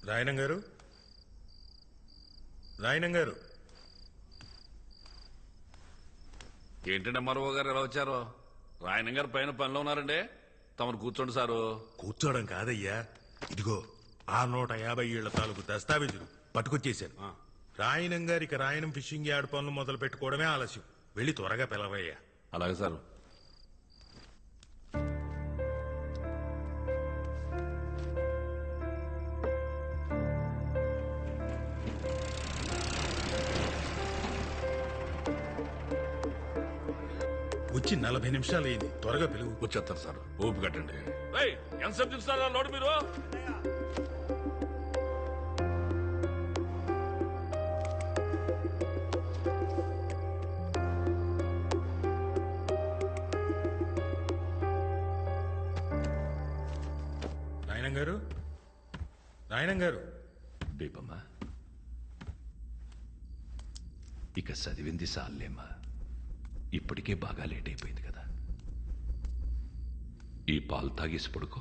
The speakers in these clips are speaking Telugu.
రాయనం గారు, రాయనం గారు. ఏంటంటే మరో గారు ఎలా వచ్చారో? రాయనం గారు పైన పనిలో ఉన్నారండి. తమరు కూర్చోండి సారు. కూర్చోవడం కాదయ్యా, ఇదిగో ఆ 150 ఏళ్ల తాలూకు దస్తావేజులు పట్టుకొచ్చేశాను. రాయనం గారికి రాయనం ఫిషింగ్ యార్డ్ పనులు మొదలు పెట్టుకోవడమే ఆలస్యం. వెళ్ళి త్వరగా పిలవయ్యా. అలాగే సార్. వచ్చి 40 నిమిషాలు అయింది, త్వరగా పిలువు. వచ్చేస్తారు సార్, ఓపి కట్టండి. ఎంతసేపు చూస్తారా లోడు మీరు? రాయనం గారు, రాయనం గారు. బేబమ్మా, ఇక చదివింది సాలేమ్మా. ఇప్పటికే బాగా లేట్ అయిపోయింది కదా. ఈ పాలు తాగేసి పడుకో.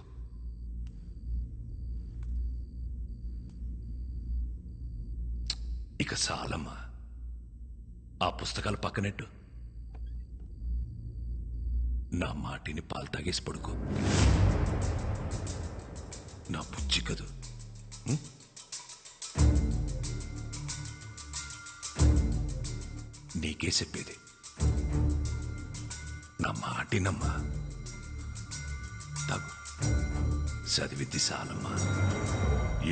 ఇక చాలమ్మా, ఆ పుస్తకాలు పక్కనెట్టు. నా మాటిని పాలు తాగేసి పడుకో. నా బుజ్జి కదూ. నీకే చెప్పేది, నా మాటినమ్మా. తాగు, చదివిద్ది చాలమ్మా.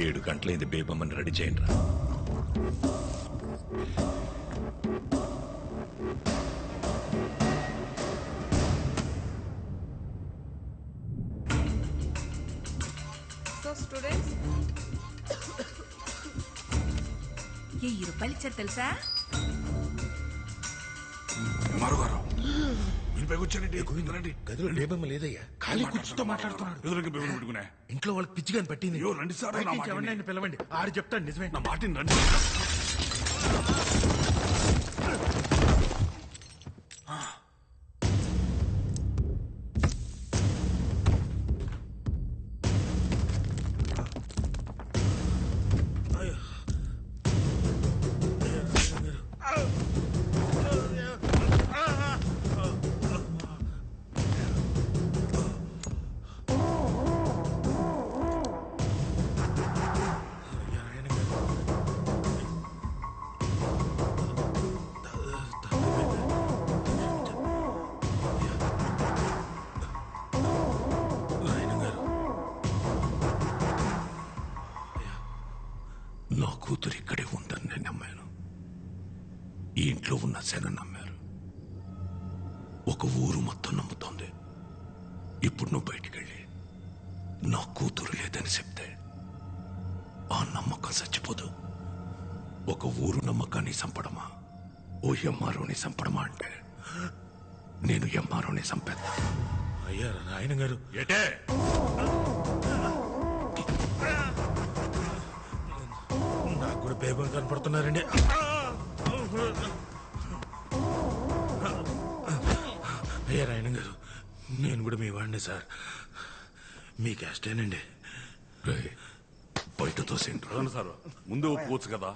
7 గంటలైంది. బేబమ్మని రెడీ చేయండి రా. స్టూడెంట్స్, 1000 రూపాయలు ఇచ్చారు తెలుసా? మరోగారు కూర్చోండి. గదిలో బేబమ్మ లేదయ్యా, ఖాళీ కూర్చుతో మాట్లాడుతున్నాడు. పెట్టుకునే ఇంట్లో వాళ్ళకి పిచ్చిగాని పట్టింది. రండి సార్, ఎవరినైనా పిలవండి. ఆడు చెప్తాడు నిజమే. నా మాటిని రండి. నా కూతురు ఇక్కడే ఉందని నేను నమ్మాను. ఈ ఇంట్లో ఉన్న శన నమ్మారు. ఒక ఊరు మొత్తం నమ్ముతోంది. ఇప్పుడు నువ్వు బయటికెళ్ళి నా కూతురు లేదని చెప్తే ఆ నమ్మకం చచ్చిపోదు. ఒక ఊరు నమ్మకాన్ని చంపడమా, ఓ ఎంఆర్ఓని చంపడమా అంటే నేను ఎంఆర్ఓని చంపేద్దా. అయ్యా రాయనం గారు. ఏటే నాకు కూడా బేబం కనపడుతున్నారండి. అయ్యా రాయనం గారు, నేను కూడా మీ వాడిని సార్. మీ క్యాస్టేనండి. బయట తోసేంటి సార్, ముందు ఒప్పుకోవచ్చు కదా.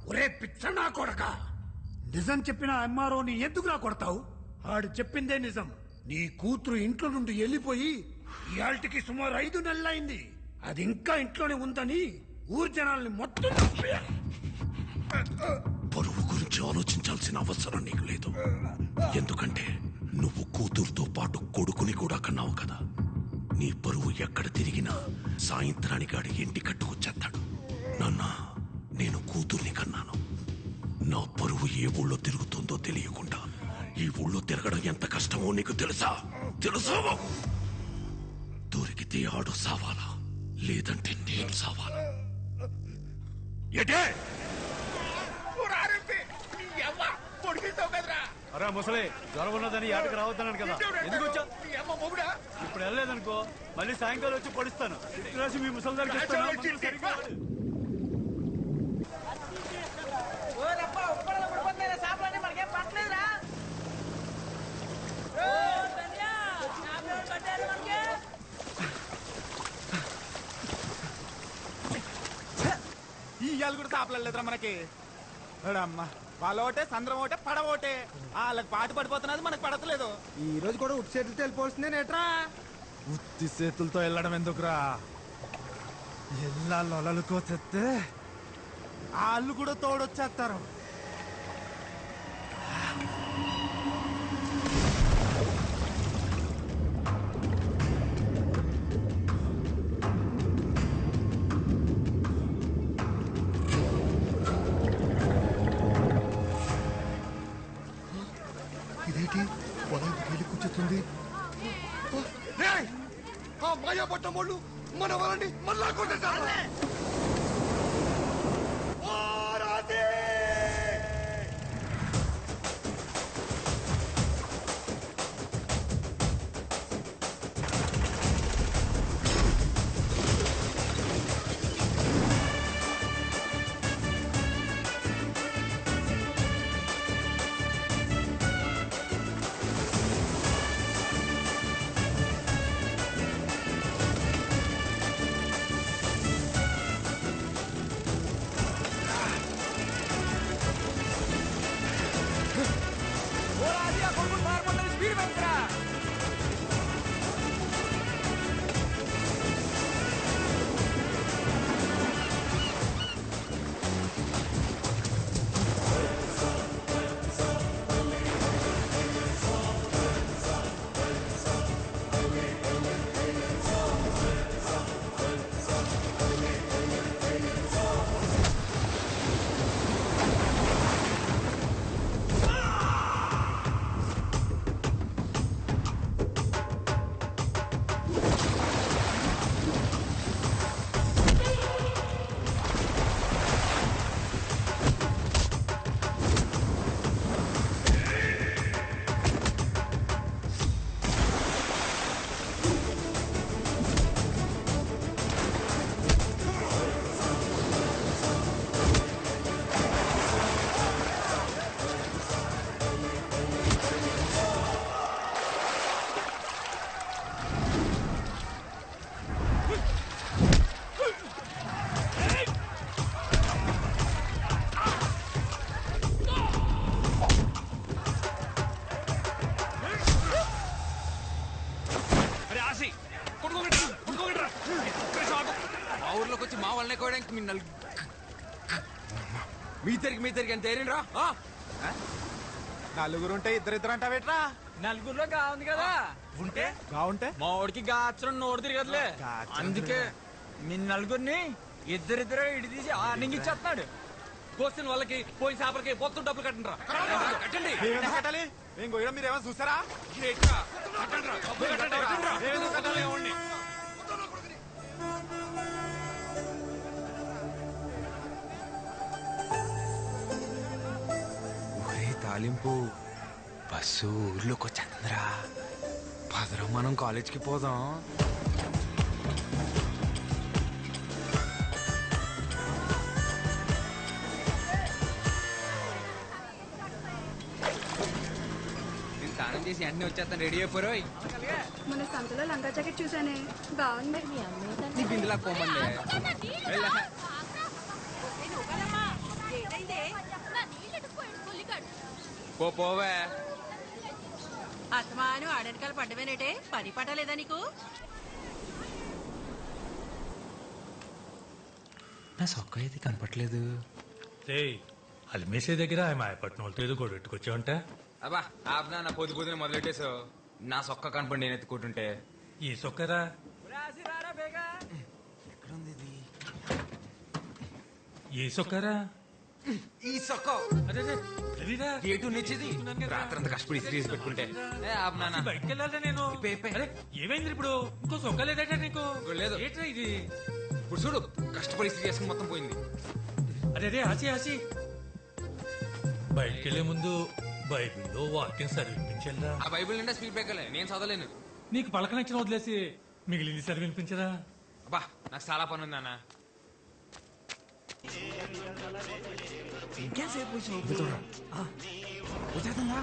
ఒరే పిచ్చనా కొడక, నిజం చెప్పిన ఎంఆర్ఓని ఎందుకులా కొడతావు? ఆడు చెప్పిందే నిజం. నీ కూతురు ఇంట్లో నుండి వెళ్ళిపోయి ఇయాల్టికి సుమారు 5 నెలలైంది. అది ఇంకా ఇంట్లోనే ఉందని ఊరు జనాల్ని మొత్తం పరువు గురించి ఆలోచించాల్సిన అవసరం నీకు లేదు. ఎందుకంటే నువ్వు కూతురుతో పాటు కొడుకుని కూడా కన్నావు కదా. నీ పరువు ఎక్కడ తిరిగినా సాయంత్రానికి అడిగి ఇంటి కట్టుకొచ్చేస్తాడు. నాన్న, నేను కూతుర్ని కన్నాను. నా పరువు ఏ ఊళ్ళో తిరుగుతుందో తెలియకుండా ఈ ఊళ్ళో తిరగడం ఎంత కష్టమో నీకు తెలుసా? తెలుసా? దొరికితే ఆడు సావాలా, లేదంటే నేను సావాలా? ఎటే అరే ముసలి, జ్వరం ఉన్నదని యాటకు రావద్దన్నాను కదా, ఎందుకు వచ్చా? ఇప్పుడు వెళ్ళలేదనుకో మళ్ళీ సాయంకాలం వచ్చి పొడిస్తాను. రాసి మీ ముసలి దగ్గరికి వాళ్ళు కూడా సాపలేదురా మనకి. అమ్మా వాళ్ళ ఒకటే సంద్రం ఒకటే పడవ ఒకటే, వాళ్ళకి పాటు పడిపోతున్నది మనకు పడతలేదు. ఈ రోజు కూడా ఉట్టి చేతులతో వెళ్ళిపోతుంది నేట్రా. ఉత్తి చేతులతో వెళ్ళడం ఎందుకురా, ఎల్లా లొలలుకో తెస్తే వాళ్ళు కూడా తోడొచ్చేస్తారు. ఇదేంటి వల వెళ్ళి కూర్చుంది? మాయా పట్టం వాళ్ళు మన వాళ్ళని మళ్ళా కొట్టేశారు. మీ తిరిగి ఎంత ఏరిరా? నలుగురు ఉంటే ఇద్దరిద్దరు అంటావేట్రా? నలుగురిలో కావుంది కదా. ఉంటే బాగుంటే మా వాడికి గాచరం నోడు తిరగదులే, అందుకే మీ నలుగురిని ఇద్దరిద్దరు ఇడి తీసి ఆనింగిచ్చేస్తున్నాడు. కోసిన వాళ్ళకి పోయి చేపలకి పొత్తు డబ్బులు కట్టండి. కట్టండి. కట్టాలి మేము పోయడం మీరు ఏమైనా చూసారా? తాలింపు బస్సు ఊర్లోకి వచ్చేంద్రా. పదరం మనం కాలేజ్కి పోదాం. నేను స్నానం చేసి వెంటనే వచ్చేస్తాను. రెడీ అయిపోరు. మన సంతలో లంగా జాకెట్ చూసానే, బాగుంది. నీ బిందులా పోమంది. పోవే. అత్తమాను ఆడనకాలు పడ్డమేనేటే, పని పట్టలేదా నీకు? నా సొక్క అయితే కనపట్లేదు. అల్మేసే దగ్గర మాయపట్నం వాళ్ళతో ఏదో గొడవెట్టుకొచ్చావంట. అబ్బా ఆపనా, నా పొద్దు పొద్దున మొదలెట్టేసావు. నా సొక్క కనపడి నేను ఎత్తుకుంటుంటే. ఈ సొక్కరా ఎక్కడుంది ఇది? ఈ సొక్కరా ఈ సొక్క గేటు నిచ్చేది. రాత్రంతా కష్టపడి తీసి పెట్టుకుంటే ఆపనా. బయటకు వెళ్ళాలా నేను? ఏమైంది ఇప్పుడు? ఇంకో సొక్క లేదట నీకు? లేదు. ఏంట్రా ఇది? ఇప్పుడు చూడు, కష్టపడి ఇస్త్రీ చేసుకుని మొత్తం పోయింది. అరే ఆసి బయటకెళ్లే ముందు బైబిల్లో వాక్యం చదివించల్లా. ఆ బైబిల్ నిండా స్పీడ్ బ్రేకర్లే, నేను చదవలేను. నీకు పలకనచ్చిన వదిలేసి మిగిలింది చదివినిపించరా? అబ్బా నాకు చాలా పని ఉంది అన్న. ఇంకేసేపు వచ్చేస్తుందా?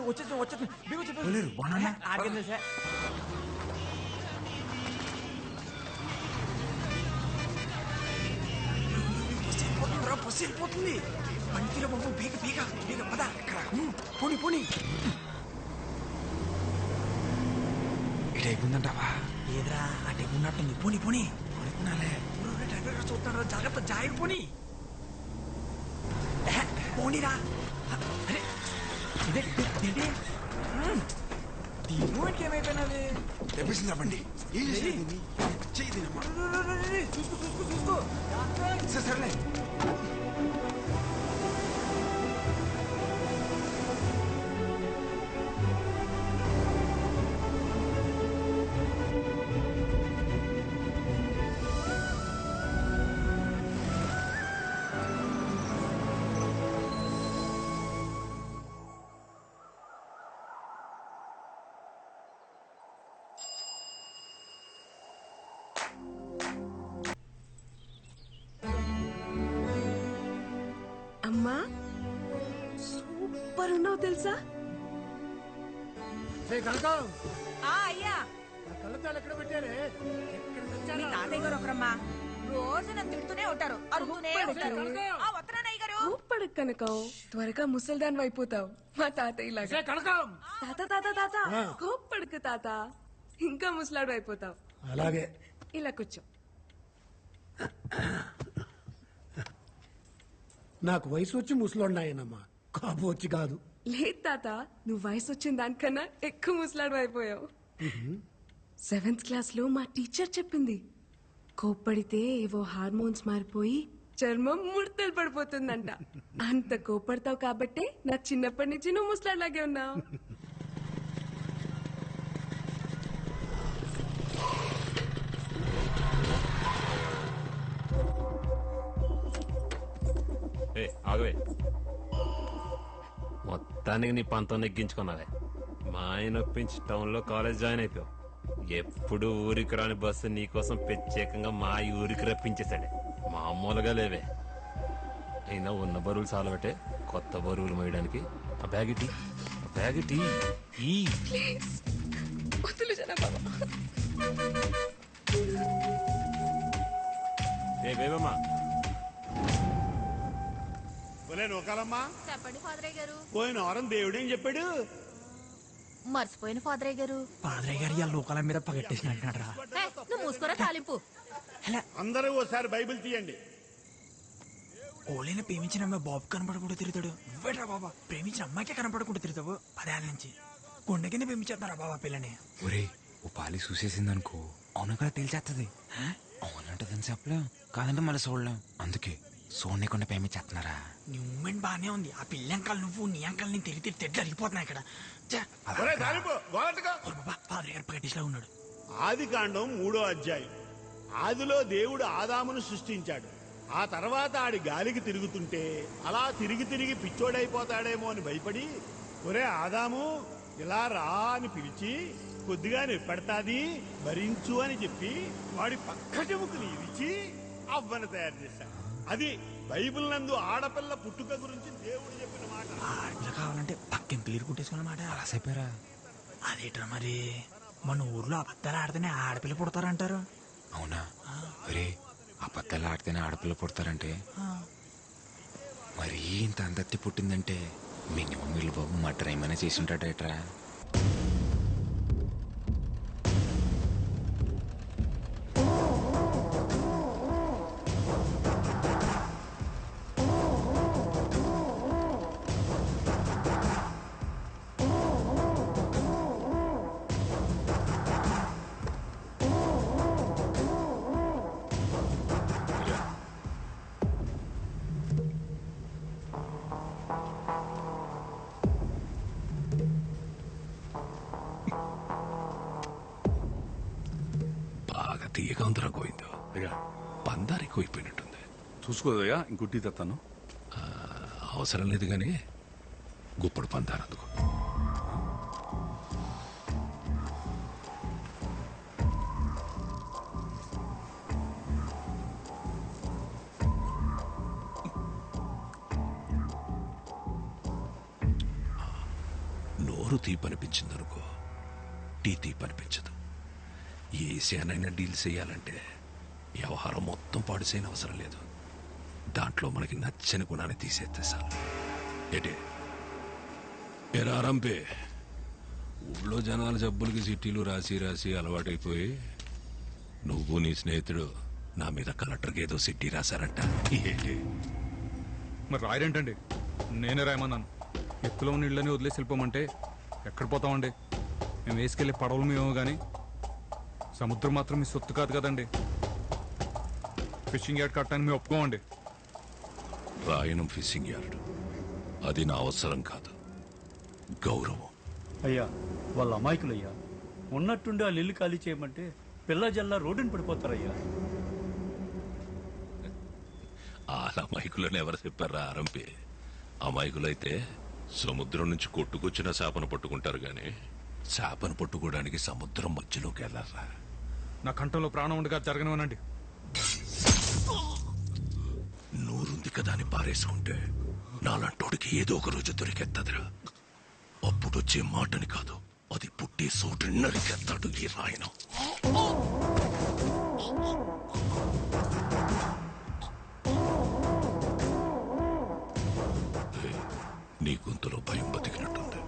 వచ్చేస్తుంది. వెళ్ళిపోతుంది బంతిలో బాబు బీగ బీగ బీగ పద పోనీ పోనీ ఇటు అయిపోయిందంటావా ఏదిరా అటు అయిపోయినట్టుంది పోనీ పోనీ అనుకున్నాలే డ్రైవర్ గారు చూస్తాడు జాగ్రత్త జాయిడ్ పోనీ పోనీరా అరే ఇదే ఏంటి దీని ఏమైపోయినది తెప్పిసింది బండి చూసుకో సరేలే అమ్మా సూపర్ ఉన్నావు తెలుసా కనకం అయ్యా నా కళ్ళద్దాలు ఎక్కడ పెట్టారే ఎక్కడ మీ తెచ్చారా? తాతయ్య గారు ఒకరమ్మా రోజు నన్ను తిడుతూనే ఉంటారు అరుగుతూనే ఉంటారు వస్తున్నాను అయ్య గారు ఊపడకు కనకం త్వరగా ముసల్దాన్ అయిపోతావు మా తాతయ్య లాగా కనకం తాత తాత తాత కోప్పడుకు తాత ఇంకా ముసలాడు అయిపోతావు అలాగే ఇలా కూర్చో నాకు వయసు వచ్చి ముసలోన్నాయనమ్మా కాపు వచ్చి కాదు లేదు తాత నువ్వు వయసు వచ్చిన దానికన్నా ఎక్కువ ముసలాడు అయిపోయావు 7th క్లాస్ లో మా టీచర్ చెప్పింది కోప్పడితే ఏవో హార్మోన్స్ మారిపోయి చర్మం ముడతలు పడిపోతుందంట అంత కోప్పడతావు కాబట్టే నాకు చిన్నప్పటి నుంచి నువ్వు ముసలాడ్లాగే ఉన్నావు ఆగవే మొత్తానికి నీ పంతం నెగ్గించుకున్నావే మా ఆయన ఒప్పించి టౌన్లో కాలేజ్ జాయిన్ అయిపోయావు ఎప్పుడు ఊరికి రాని బస్సు నీకోసం ప్రత్యేకంగా మా ఊరికి రప్పించేశాడే మామూలుగా లేవే అయినా ఉన్న బరువులు చాలబట్టే కొత్త బరువులు మోయడానికి ఆ బ్యాగిటీ ఈ వద్దులు జనాబాబా ఏ బేబమ్మా నూకాలమ్మా చెప్పండి ఫాదరయ్య గారు పోయిన వారం దేవుడేం చెప్పాడు మర్చిపోయిన ఫాదరయ్య గారు పాదరయ్య గారు ఇవాళ లోకాల మీద పగట్టేసిన అంటున్నాడు రా నువ్వు మూసుకోరా తాలింపు అందరూ ఓసారి బైబిల్ తీయండి ఓలైన ప్రేమించిన అమ్మాయి బాబు కనపడకుండా తిరుగుతాడు నువ్వేట్రా బాబా ప్రేమించిన అమ్మాయికే కనపడకుండా తిరుగుతావు 10 ఏళ్ళ నుంచి కొండ కింద ప్రేమించేస్తున్నారా బాబా పిల్లని ఒరే ఓ పాలి చూసేసిందనుకో అవును కదా తెలిసేస్తుంది అవునంటదని చెప్పలేం కాదంటే మళ్ళీ చూడలేం అందుకే చూడకుండా ప్రేమించేస్తున్నారా నీ మూమెంట్ బానే ఉంది ఆ పిల్ల అంకాలు నువ్వు నీ అంకాలు నేను తిరిగి తెడ్లు అరిగిపోతున్నాయి ఇక్కడ బాబా పాదరయ్య గారు పగట్టేసిలా ఉన్నాడు ఆది కాండం 3వ అధ్యాయం ఆదిలో దేవుడు ఆదామును సృష్టించాడు ఆ తర్వాత ఆడి గాలికి తిరుగుతుంటే అలా తిరిగి తిరిగి పిచ్చోడైపోతాడేమో అని భయపడి ఒరే ఆదాము ఇలా రా అని పిలిచి కొద్దిగా నిప్పడతాది భరించు అని చెప్పి వాడి పక్క చెముకుని ఇరిచి అవ్వను తయారు చేశాడు అది బైబిల్ నందు ఆడపిల్ల పుట్టుక గురించి దేవుడు చెప్పిన మాట ఆడపిల్ల కావాలంటే పక్కన క్లియర్ కుట్టేసుకున్నమాట అలా చెప్పారా అదేట్రా మరి మన ఊర్లో అబద్ధాలు ఆడితేనే ఆడపిల్ల పుడతారంటారు అవునా ఒరే అబద్ధాలు ఆడితేనే ఆడపిల్ల పుడతారంటే మరీ ఇంత అందత్తి పుట్టిందంటే మినిమం వీళ్ళు బాబు మటర్ ఏమైనా చేసి ఉంటాడేట్రా బాగా తీయగా ఉందిరా గోవిందో పందారు ఎక్కువైపోయినట్టుంది చూసుకోదయ్యా ఇంకొట్టి తెస్తాను అవసరం లేదు కానీ గుప్పుడు పందారు అందుకు నోరు తీపనిపించిందనుకో టీ తీపనిపించదు ఏ సేనైనా డీల్ చేయాలంటే వ్యవహారం మొత్తం పాడు చేయని అవసరం లేదు దాంట్లో మనకి నచ్చని గుణాన్ని తీసేస్తే చాలు. ఏటే ఎరా రంపే, ఊళ్ళో జనాల జబ్బులకి చిట్టీలు రాసి రాసి అలవాటైపోయి నువ్వు నీ స్నేహితుడు నా మీద కలెక్టర్కి ఏదో చిట్టి రాశారంట. ఏంటి మరి రాయరేంటండి? నేనే రాయమన్నాను. ఎత్తులో ఉన్న ఇళ్ళని వదిలేసి వెళ్ళిపోమంటే ఎక్కడ పోతామండి? మేము వేసుకెళ్ళి పడవలు మేము కానీ సముద్రం మాత్రం మీ సొత్తు కాదు కదండి. ఫిషింగ్ యార్డ్ కట్టడానికి మేము ఒప్పుకోమండి. రాయనం ఫిషింగ్ యార్డ్ అది నా అవసరం కాదు, గౌరవం. అయ్యా వాళ్ళ అమాయకులయ్యా. ఉన్నట్టుండి వాళ్ళు ఇల్లు ఖాళీ చేయమంటే పిల్ల జల్లా రోడ్డుని పడిపోతారయ్యా. వాళ్ళ అమాయకులని ఎవరు చెప్పారా ఆరంపే? అమాయకులైతే సముద్రం నుంచి కొట్టుకొచ్చిన చేపను పట్టుకుంటారు గాని చేపను పట్టుకోవడానికి సముద్రం మధ్యలోకి వెళ్ళారా? నా కంఠంలో ప్రాణం ఉండగా జరగనివ్వనండి. నూరుంది కదా అని పారేసుకుంటే నాలంటోడికి ఏదో ఒక రోజు దొరికెత్తదిరా. అప్పుడు వచ్చే మాటని కాదు, అది పుట్టే చోటు నరికెత్తాడు ఈ రాయనం. నీ గొంతులో భయం బతికినట్టుంది.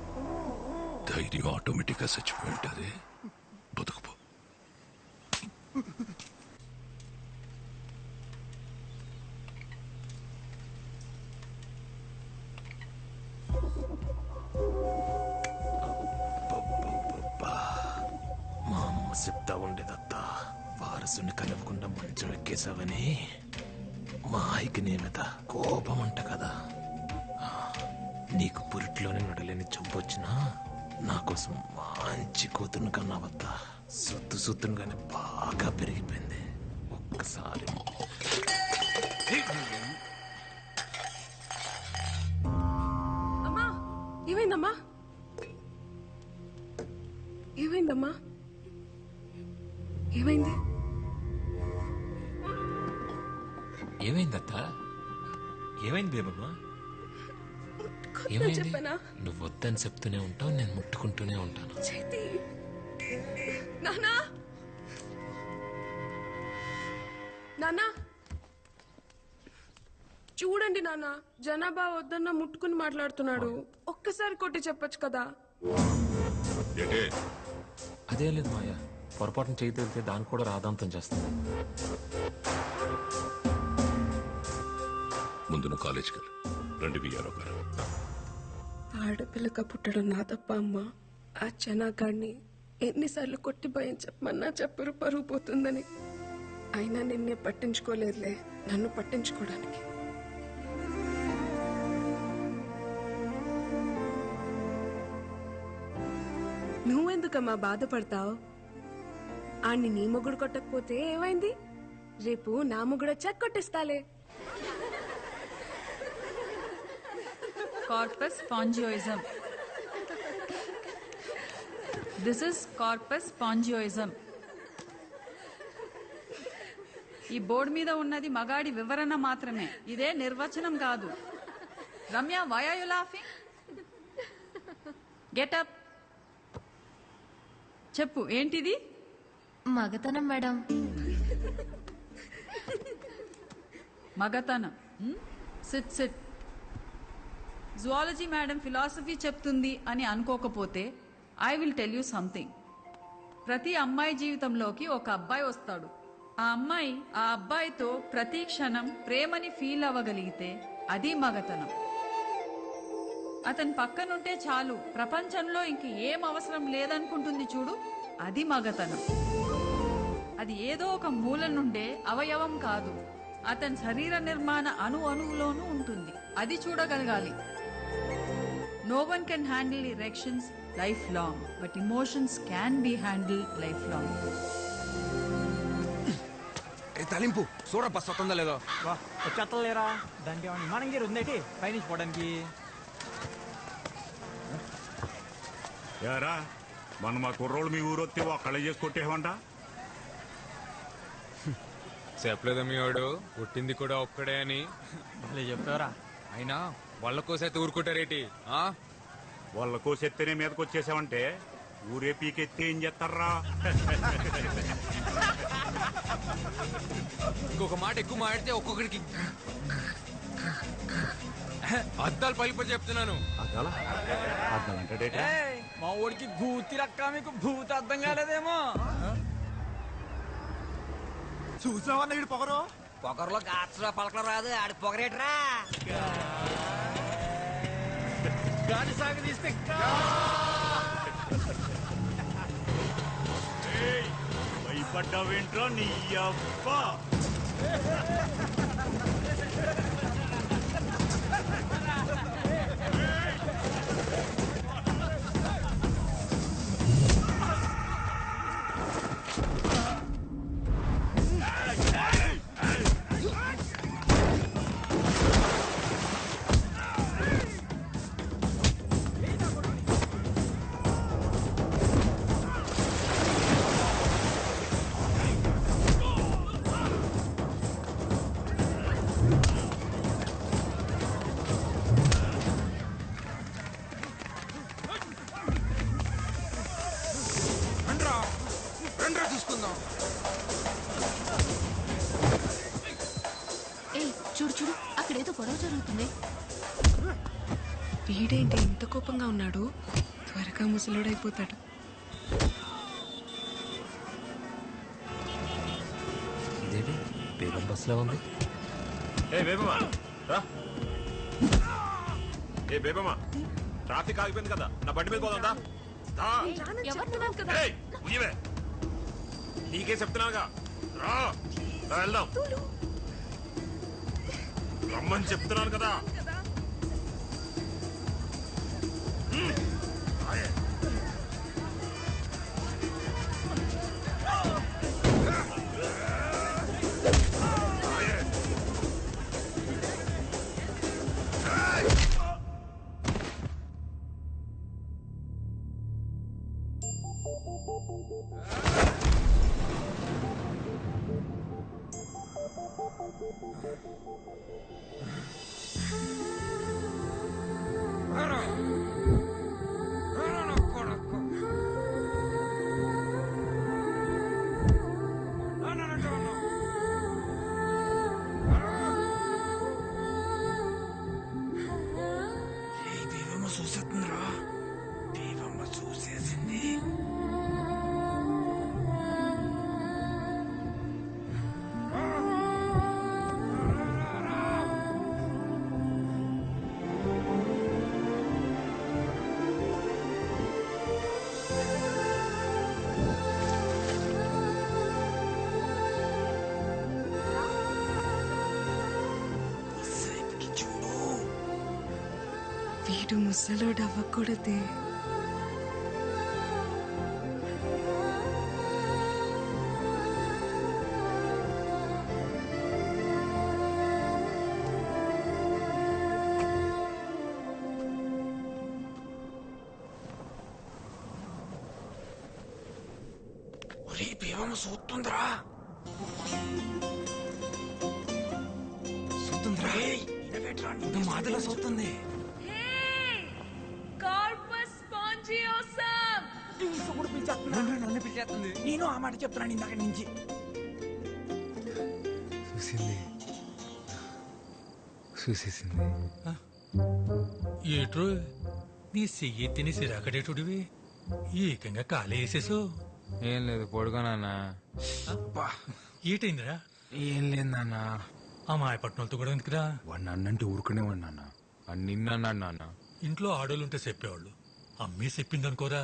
ధైర్యం ఆటోమేటిక్ గా చచ్చిపోయి ఉంటుంది. బతుకుపో. మా అమ్మ చెప్తా ఉండేదత్తా, వారసుని కలవకుండా మంచం ఎక్కేసావని. మా ఆయికి నీ మీద కోపం అంట కదా. నీకు పురిట్లోనే నడలేని చంపొచ్చినా నా కోసం మంచి కూతురుని కన్నావత్తా. సుత్తును కానీ బాగా పెరిగిపోయింది. ఒక్కసారి అమ్మా, ఏమైందమ్మా? ఏమైందమ్మా? ఏమైంది? ఏమైందత్తా? ఏమైంది బేబమ్మా? చెప్పనా? నువ్వు వద్దని చెప్తూనే ఉంటావు, నేను ముట్టుకుంటూనే ఉంటాను. చేతి నానా, నానా చూడండి నాన్న, జనాభా వద్దన్న ముట్టుకుని మాట్లాడుతున్నాడు. ఒక్కసారి కొట్టి చెప్పొచ్చు కదా. అదే లేదు మాయా, పొరపాటున చేయి తేలితే దాన్ని కూడా రాదాంతం చేస్తుంది. ముందు నువ్వు కాలేజ్కి వెళ్ళు. రండి బియ్యారో గారు. ఆడపిల్లక పుట్టడం నా తప్ప అమ్మ. ఆ జనాగాడిని ఎన్నిసార్లు కొట్టి భయం చెప్పమన్నా చెప్పరు, పరుగు పోతుందని. అయినా నిన్నే పట్టించుకోలేదులే, నన్ను పట్టించుకోవడానికి. నువ్వెందుకమ్మా బాధపడతావు? ఆడిని నీ మొగుడు కొట్టకపోతే ఏమైంది? రేపు నా మొగుడు వచ్చాక కొట్టిస్తాలే. Corpus spongiosum. This is corpus spongiosum. ఈ బోర్డు మీద ఉన్నది మగాడి వివరణ మాత్రమే, ఇదే నిర్వచనం కాదు. Ramya, why are you laughing? Get up. చెప్పు, ఏంటిది? మగతనం మేడం. మగతనం. SIT SIT. Zoology madam philosophy చెప్తుంది అని అనుకోకపోతే I will tell you something. ప్రతి అమ్మాయి జీవితంలోకి ఒక అబ్బాయి వస్తాడు. ఆ అమ్మాయి ఆ అబ్బాయితో ప్రతి క్షణం ప్రేమని ఫీల్ అవ్వగలిగితే అది మగతనం. అతని పక్కనుంటే చాలు, ప్రపంచంలో ఇంక ఏం అవసరం లేదనుకుంటుంది చూడు, అది మగతనం. అది ఏదో ఒక మూల నుండే అవయవం కాదు, అతని శరీర నిర్మాణ అణువులోనూ ఉంటుంది. అది చూడగలగాలి. No one can handle erections lifelong, but emotions can be handled lifelong. తలింపు Sura bus వస్తుందా లేదో? వచ్చేస్తలేరా? దానికి ఏమన్నా విమానం గేరు ఉందేటి పైనుంచి పోవడానికి? యారా మన మా కుర్రోళ్ళు మీ ఊరు వస్తే ఒక్కళ్ళే చేసి కొట్టేవంట. చెప్పలేదా మీ వాడు పుట్టింది కూడా ఒక్కడే అని? భలే చెప్పారా? అయినా వాళ్ళ కోసైతే ఊరుకుంటారేటి? వాళ్ళ కోసెత్తేనే మీదకి వచ్చేసావంటే ఊరే పీకెత్తే ఏం చేస్తారా? ఇంకొక మాట ఎక్కువ మాడితే ఒక్కొక్కడికి అద్దాలు పలిప చెప్తున్నాను. ఏయ్, మా ఊడికి భూతి రక్క మీకు భూతి అర్థం కాలేదేమో. చూసావా వీడు పొగరు? పొగరులో గాత్ర పలకలు రాదు, ఆడి పొగరేట్రా. గాలి సాగదీస్తే భయపడ్డావేంట్రా నీ అబ్బ? చూసుకుందాం. ఏయ్ చూడు చూడు, అక్కడేదో గొడవ జరుగుతుంది. వీడేంటి ఇంత కోపంగా ఉన్నాడు? త్వరగా ముసలోడైపోతాడు. ఇదేంటి బేగం బస్సులో ఉంది? ఏ బేబమ్మా రా. ఏ బేబమ్మా, ట్రాఫిక్ ఆగిపోయింది కదా, నా బండి మీద పోదా? నీకే చెప్తున్నాగా, రా వెళ్దాం. రమ్మని చెప్తున్నాను కదా. చూసేస్తుందిరా, దేవమ్మ చూసేసింది. వీడు ముసలోడు అవ్వకూడదే. దేవమ్మ చూస్తుందిరా, చూస్తుందిరా. మాదిలో చూస్తుంది. నన్ను పిలిచేస్తుంది. నేను ఆ మాట చెప్తున్నాను ఇందాక నుంచి. చూసేసింది. ఏట్రో నీ చెయ్యి తిని సిరాకడేటుడివి ఏకంగా కాలే వేసేసు. ఏం లేదు, పొడుగా నాన్న. ఏటైందిరా? ఏం లేదు నాన్న. ఆ మాయపట్నంతో కూడా ఎందుకురా? వాడు నన్నంటే ఊరుకునేవాడు నాన్న. నిన్నన్నాడు నాన్న. ఇంట్లో ఆడోళ్ళుంటే చెప్పేవాళ్ళు. అమ్మే చెప్పిందనుకోరా,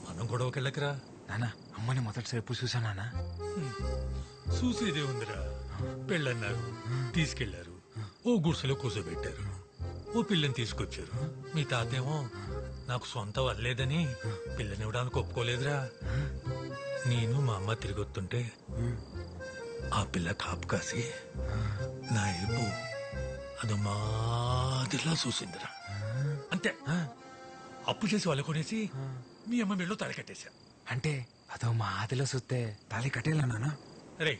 మనం గొడవకెళ్ళకరా. నాన్న, అమ్మని మొదటిసారి ఎప్పుడు చూసా నాన్న? చూసేదే ఉందిరా. పెళ్ళన్నారు, తీసుకెళ్లారు, ఓ గుడిసెలో కూర్చోబెట్టారు, ఓ పిల్లని తీసుకొచ్చారు. మీ తాతేమో నాకు సొంత వల్లేదని పిల్లనివ్వడానికి ఒప్పుకోలేదురా. నేను మా అమ్మ తిరిగొస్తుంటే ఆ పిల్ల కాపు కాసి నా ఏపు అది మాదిరిలా చూసిందిరా. అంతే, అప్పు చేసి వాళ్ళు కొనేసి మీ అమ్మ మెళ్ళో తాళి కట్టేశా. అంటే అదో మా ఆదిలో చూస్తే తాళి కట్టేలా నాన్న? రే,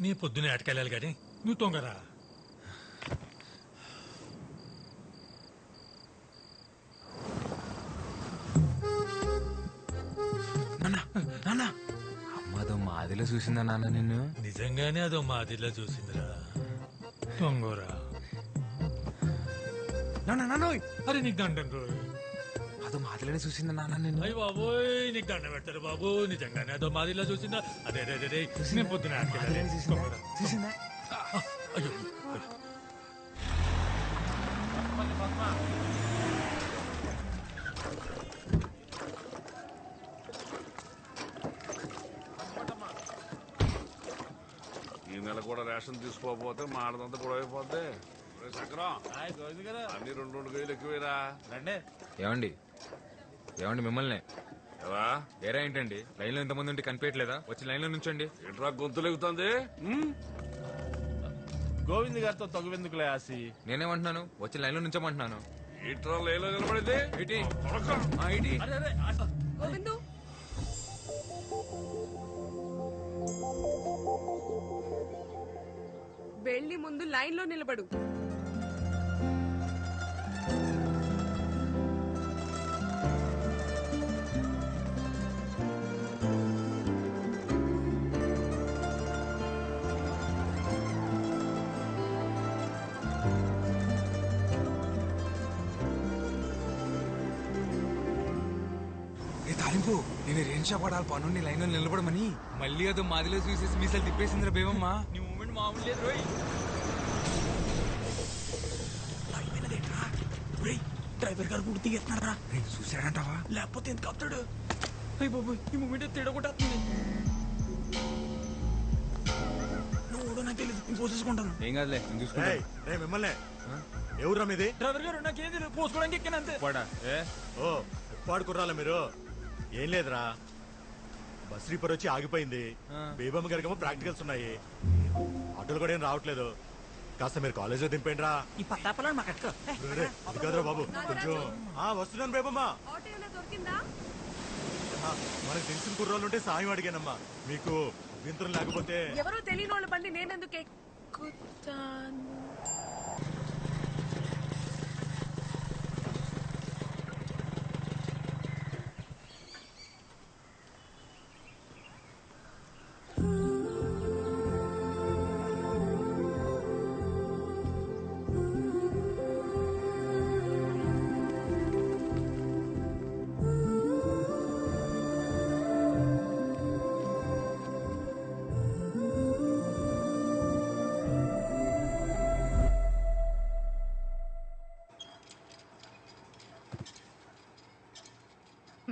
నీ పొద్దునే అటకెళ్ళాలి గాని నువ్వు తొంగరా. అమ్మదో మా ఆదిలో చూసిందా నాన్న నిన్ను? నిజంగానే అదో మాదిరిలా చూసిందిరా దొంగోరా. అరే నీకు దండం రోయ్. అదో మాదిరినే చూసిందా నాన్న నిన్ను? అయ్యి బాబోయ్ నీకు దండం పెడతారు బాబు. నిజంగానే అదో మాదిరిలా చూసిందా? అదే అదే అదే నేను పొద్దున చూసిందా? అయ్యో ఈ నెల కూడా రేషన్ తీసుకోకపోతే మాడదంతా కూడా అయిపోద్ది. చక్రం అన్ని 2 కేజీలు ఎక్కువేరా. ఏమండి ఏమండి మిమ్మల్ని ఏరా ఏంటండి లైన్ లో ఇంతమంది ఉంటే కనిపించట్లేదా? వచ్చి లైన్ లో నుంచండి. ఎట్రా గొంతులు ఎగుతుంది? గోవింద్ గారితో తగువెందుకులే ఆసి. నేనేమంటున్నాను? వచ్చి లైన్ లో నుంచోమంటున్నాను. ఇట్రా లైన్లో నిలబడింది. గోవిందు వెళ్ళి ముందు లైన్ లో నిలబడు. తాలింపు నేను రేణు షాప్ పడాలి పనుండి లైన్ లో నిలబడమని. మళ్ళీ అదో మాదిలో చూసేసి మీసాలు తిప్పేసిందిరా బేవమ్మా. నీ మూమెంట్ మామూలు లేదు రోయ్. డ్రైవర్ గారు కూడా దిగేస్తున్నారా? చూసాడంటావా? లేకపోతే ఎందుకు ఆపుతాడు? అయ్యి బాబు ఈ మూమెంట్ తిడగొట్టేస్తుంది. నువ్వు నాకు తెలియదు, నేను పోసేసుకుంటాను. ఏం కాదులే నేను చూసుకుంటా. మిమ్మల్ని ఎవరా మీది? డ్రైవర్ గారు నాకేం తెలియదు, పోసుకోవడానికి ఎక్కాను అంతే. ఓ ఉప్పాడు కుర్రాల మీరు? ఏం లేదురా, బస్ రీపర్ వచ్చి ఆగిపోయింది. బేబమ్మ గారికేమో ప్రాక్టికల్స్ ఉన్నాయి. ఆటోలు కూడా ఏం రావట్లేదు. కాస్త మీరు కాలేజ్ లో దింపేండి రా. ఈ పత్తాపలను మాకు అది కాదురా బాబు, కొంచెం వస్తున్నాను బేబమ్మ. మనకు తెలిసిన కుర్రోళ్ళు ఉంటే సాయం అడిగానమ్మా. మీకు వింతరం లేకపోతే ఎవరో తెలియని వాళ్ళ బండి నేనెందుకు ఎక్కుతాను?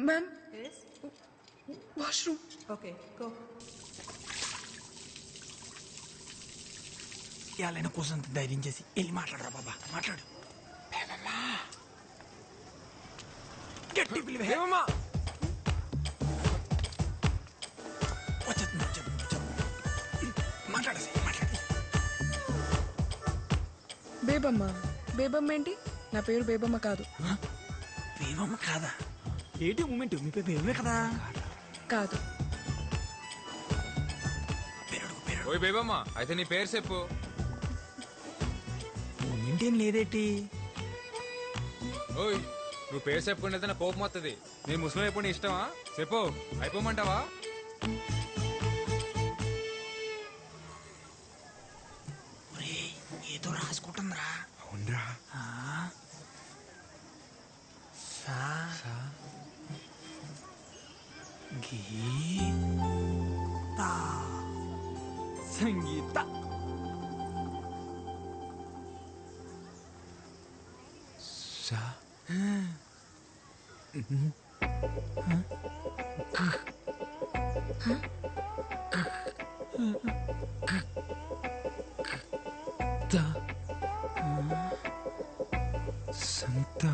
Ma'am? Yes? Washroom. Okay, go. ఇవాళ కోసం ధైర్యం చేసి వెళ్ళి మాట్లాడరా బాబా, మాట్లాడు. గట్టి పిలివేమా మాట్లాడేసి మాట్లాడి. బేబమ్మ. బేబమ్మ ఏంటి? నా పేరు బేబమ్మ కాదు. బేబమ్మ కాదా? ఏంటి మూమెంట్? మీ పేరు బేబమే కదా? కాదు. ఓయ్ బేబమ్మ, అయితే నీ పేరు చెప్పు. మూమెంట్ ఏం లేదేటి? ఓయ్ నువ్వు పేరు చెప్పుకుంటే నా కోపం వస్తుంది. నేను ముస్లిం అయిపోయి నీ ఇష్టమా? చెప్పు, అయిపోమంటావా? ఏదో రాసుకుంటుందిరా. అవునరా. సంగీత. సంత.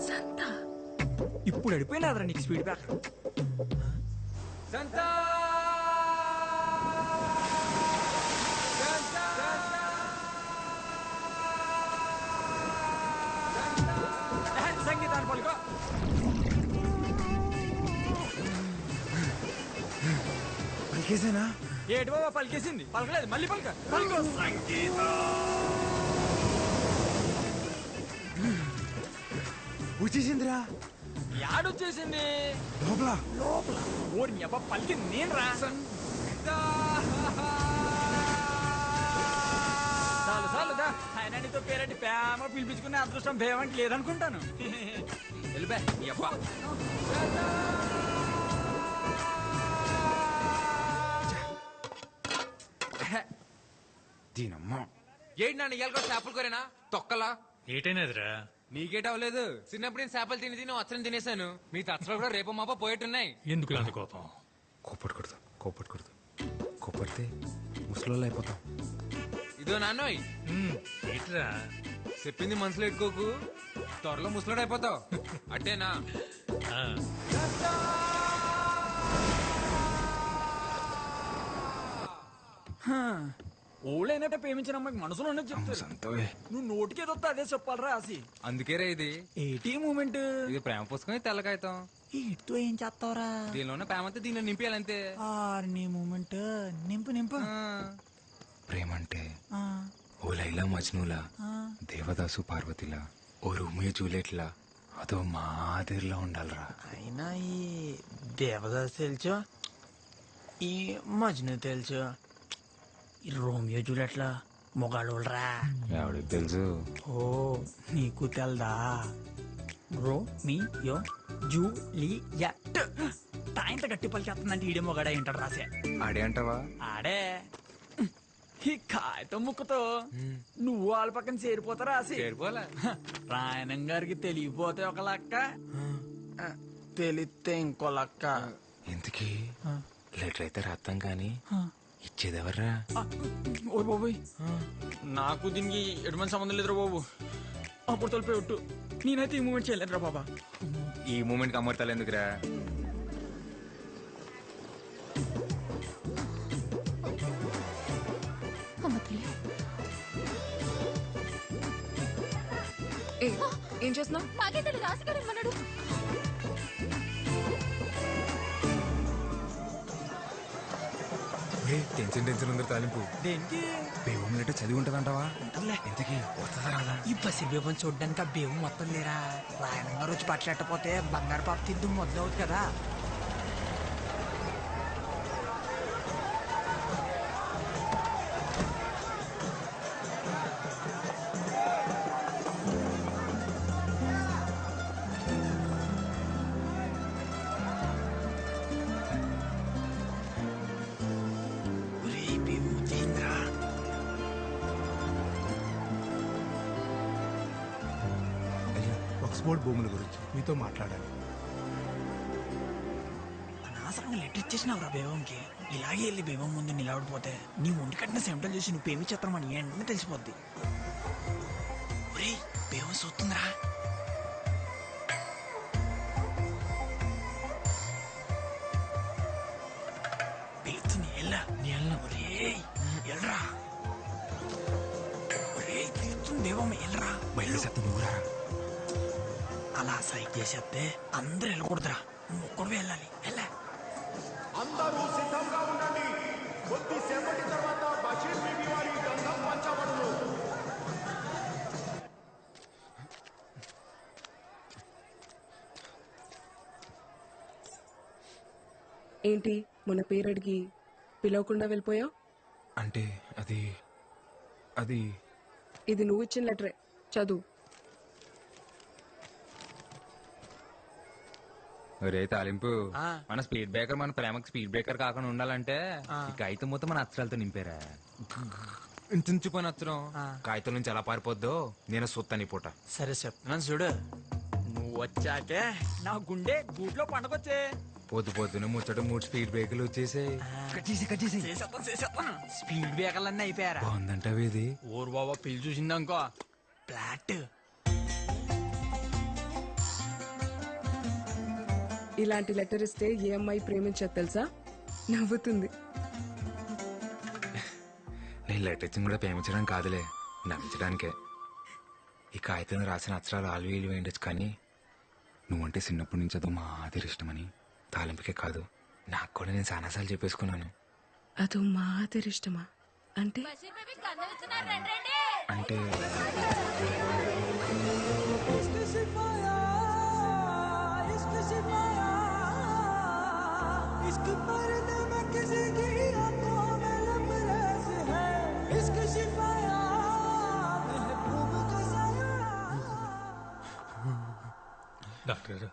సంత. ఇప్పుడు అడిపోయినాదరా నీకు స్పీడ్ బ్రేకర్. సంత. సంగీతాన్ని పలుకో. పలికేసేనా? ఏటి బాబా పలికేసింది? పలకలేదు, మళ్ళీ పలక. పలుకో. వచ్చేసిందిరా. యాడొచ్చేసింది? లోపల. లోపల ఓరి అబ్బా పలికింది నేను రా. చాలు చాలుదా ఆయన నీతో పేరంటి ప్రేమ పిలిపించుకునే అదృష్టం భేమంటి లేదనుకుంటాను. వెళ్ళిపా నీ అబ్బా. దీనమ్మా ఏంటి నాన్న ఇవాళ కూడా చేపలు కోరేనా తొక్కలా ఏటైనదిరా? నీకేట అవ్వలేదు. చిన్నప్పుడు నేను చేపలు తిని తిని వచ్చని తినేసాను. మీ తచ్చలు కూడా రేపు మాప పోయేట్టున్నాయి. ఎందుకు అంత కోపం? కోపడకూడదు కోపడితే ముసలోళ్ళు అయిపోతాం. ఇదో నాన్నోయ్ ఏట్రా చెప్పింది మనసులో ఎట్టుకోకు, త్వరలో ముసలోడు అయిపోతావు. అట్టేనా? ఓళ్ళైనట్టే ప్రేమించిన అమ్మాయికి మనసులో ఉన్నది చెప్తారు. నువ్వు నోటికేదో అదే చెప్పాలరా ఆసి. అందుకే రా ఇది ఏటీ మూమెంట్. ఇది ప్రేమ పుస్తకం, తెల్లకాయతాం. ఇటుతో ఏం చేస్తావురా? దీనిలోనే ప్రేమ అంతా దీనిలో నింపేయాలంతే. నీ మూమెంట్ నింపు. ప్రేమ అంటే ఓ లైలా మజ్నూలా, దేవదాసు పార్వతిలా, ఓ రోమియో జూలియట్లా, అదో మాదిరిలా ఉండాలరా. అయినా ఈ దేవదాస్ తెలుసు, ఈ మజ్ను తెలుసు, ఈ రోమియో జూలియట్లా మొగాళ్ళరా. ఎవడికి తెలుసు? ఓ నీకు తెల్దా? రోమియో జూలియట్ తాయింత గట్టి పలికి వస్తుందంటే ఈడే మొగాడే ఏంటాడు రాసే. ఆడే అంటావా? ఆడే. ఈ కాగితం ముక్కతో నువ్వు వాళ్ళ పక్కన చేరిపోతారా రాసి. రాయణం గారికి తెలియపోతే ఒక లక్క, తెలిస్తే ఇంకో లక్క. ఎందుకీ లెటర్ అయితే రాస్తాం కానీ ఇచ్చేదెవర్రా? ఓ బాబోయ్, నాకు దీనికి ఎటువంటి సంబంధం లేదురా బాబు. అప్పుడు తొలిపోయి ఒట్టు, నేనైతే ఈ మూమెంట్ చేయలేదురా బాబా. ఈ మూమెంట్ కి అమర్తాలు ఎందుకురా? ఏం చేస్తున్నావు? మాకే తెలియదు, రాసిగారు ఏమన్నాడు? టెన్షన్ ఉంది తాలింపు. దేనికి? బేవం లెటర్ చదివి ఉంటదంటావా? ఇంతకీ వస్తుందా రాదా? ఈ బసి బేబం చూడ్డానికి ఆ బేవం మొత్తం లేరా. రాయణం గారు వచ్చి పట్లెట్టపోతే బంగారు పాప తిద్దు మొదలవుతుంది కదా. ఆక్స్ఫోర్డ్ భూముల గురించి మీతో మాట్లాడాలి. అనవసరంగా లెటర్ ఇచ్చేసినావురా బేవంకి. ఇలాగే వెళ్ళి బేవం ముందు నిలబడిపోతే నీ ఒంటి కట్టిన సెంటల్ చూసి నువ్వు పేమి చేస్తామని వెంటనే తెలిసిపోద్ది. ఒరే బేవం చూస్తుందిరా. పిలుస్తుంది ఎల్లా. నీ ఎల్లా. ఒరే ఎల్రా. ఒరే పిలుస్తుంది బేవం ఎల్రా. బయలు చెత్త నువ్వురా. అలా సైట్ చేసేస్తే అందరూ వెళ్ళకూడదురా, నువ్వు ఒక్కడు వెళ్ళాలి. వెళ్ళా. అందరూ సిద్ధంగా ఉండండి. కొద్దిసేపటి తర్వాత బషీర్ బీబీ వారి గంధం పంచబడును. ఏంటి మన పేరు అడిగి పిలవకుండా వెళ్ళిపోయావు? అంటే అది ఇది నువ్వు ఇచ్చిన లెటరే, చదువు. ఒరే తాలింపు, మన స్పీడ్ బ్రేకర్ మన ప్రేమకి స్పీడ్ బ్రేకర్ కాకుండా ఉండాలంటే ఈ కాగితం మొత్తం మన అక్షరాలతో నింపారా. ఇంచుపోయిన అక్షరం కాగితం నుంచి ఎలా పారిపోద్దో నేను సొత్తని పూట. సరే చెప్తున్నాను చూడు. నువ్వు వచ్చాకే నా గుండె గూట్లో పండగొచ్చే. పొద్దున ముచ్చట 3 స్పీడ్ బ్రేకర్లు వచ్చేసాయి. స్పీడ్ బ్రేకర్లు అన్నీ అయిపోయారా? బాగుందంటావు ఇది. ఊరు బాబా పిల్లి చూసిందనుకో ఫ్లాట్. ఇలాంటి లెటర్ ఇస్తే ఏ అమ్మాయి ప్రేమించదు తెలుసా? నవ్వుతుంది. నేను లెటర్ ఇచ్చిన కూడా ప్రేమించడం కాదులే, నవ్వించడానికే. ఈ కాగితం రాసిన అక్షరాలు ఆలు వేయచ్చు, కానీ నువ్వంటే చిన్నప్పటి నుంచి అదో మాదిరి ఇష్టమని. తాలింపుకే కాదు, నాకు కూడా నేను చాలాసార్లు చెప్పేసుకున్నాను. అదో మాదిరి ఇష్టమా అంటే? అంటే డాక్టర్ గారు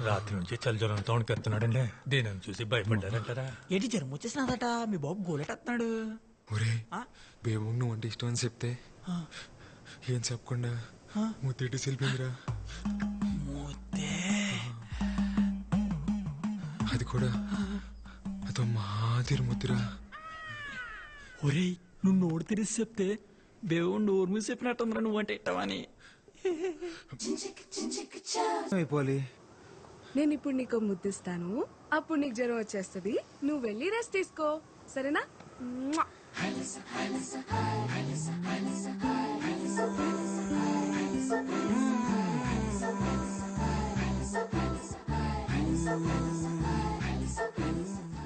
రాత్రి నుంచి చలి జ్వరంతో వణికెత్తున్నాడండి దేని చూసి భయపడ్డారంటారా? ఏంటి జ్వరం వచ్చేసినదట మీ బాబు గోలెట్టేస్తున్నాడు. ఒరే బేబు నువ్వు అంటే ఇష్టం అని చెప్తే ఏం చెప్పకుండా ముత్తేటి సెల్పిందిరా. అది కూడా అదో మాదిరి ముద్దురా. ఒరేయ్ నువ్వు నోరు తెరిసి చెప్తే దేవుడు నోరు మీద చెప్పినట్టుందిరా నువ్వంటే ఇట్టవని. అయిపోవాలి. నేను ఇప్పుడు నీకు ముద్దిస్తాను, అప్పుడు నీకు జ్వరం వచ్చేస్తుంది. నువ్వు వెళ్ళి రెస్ట్ తీసుకో, సరేనా?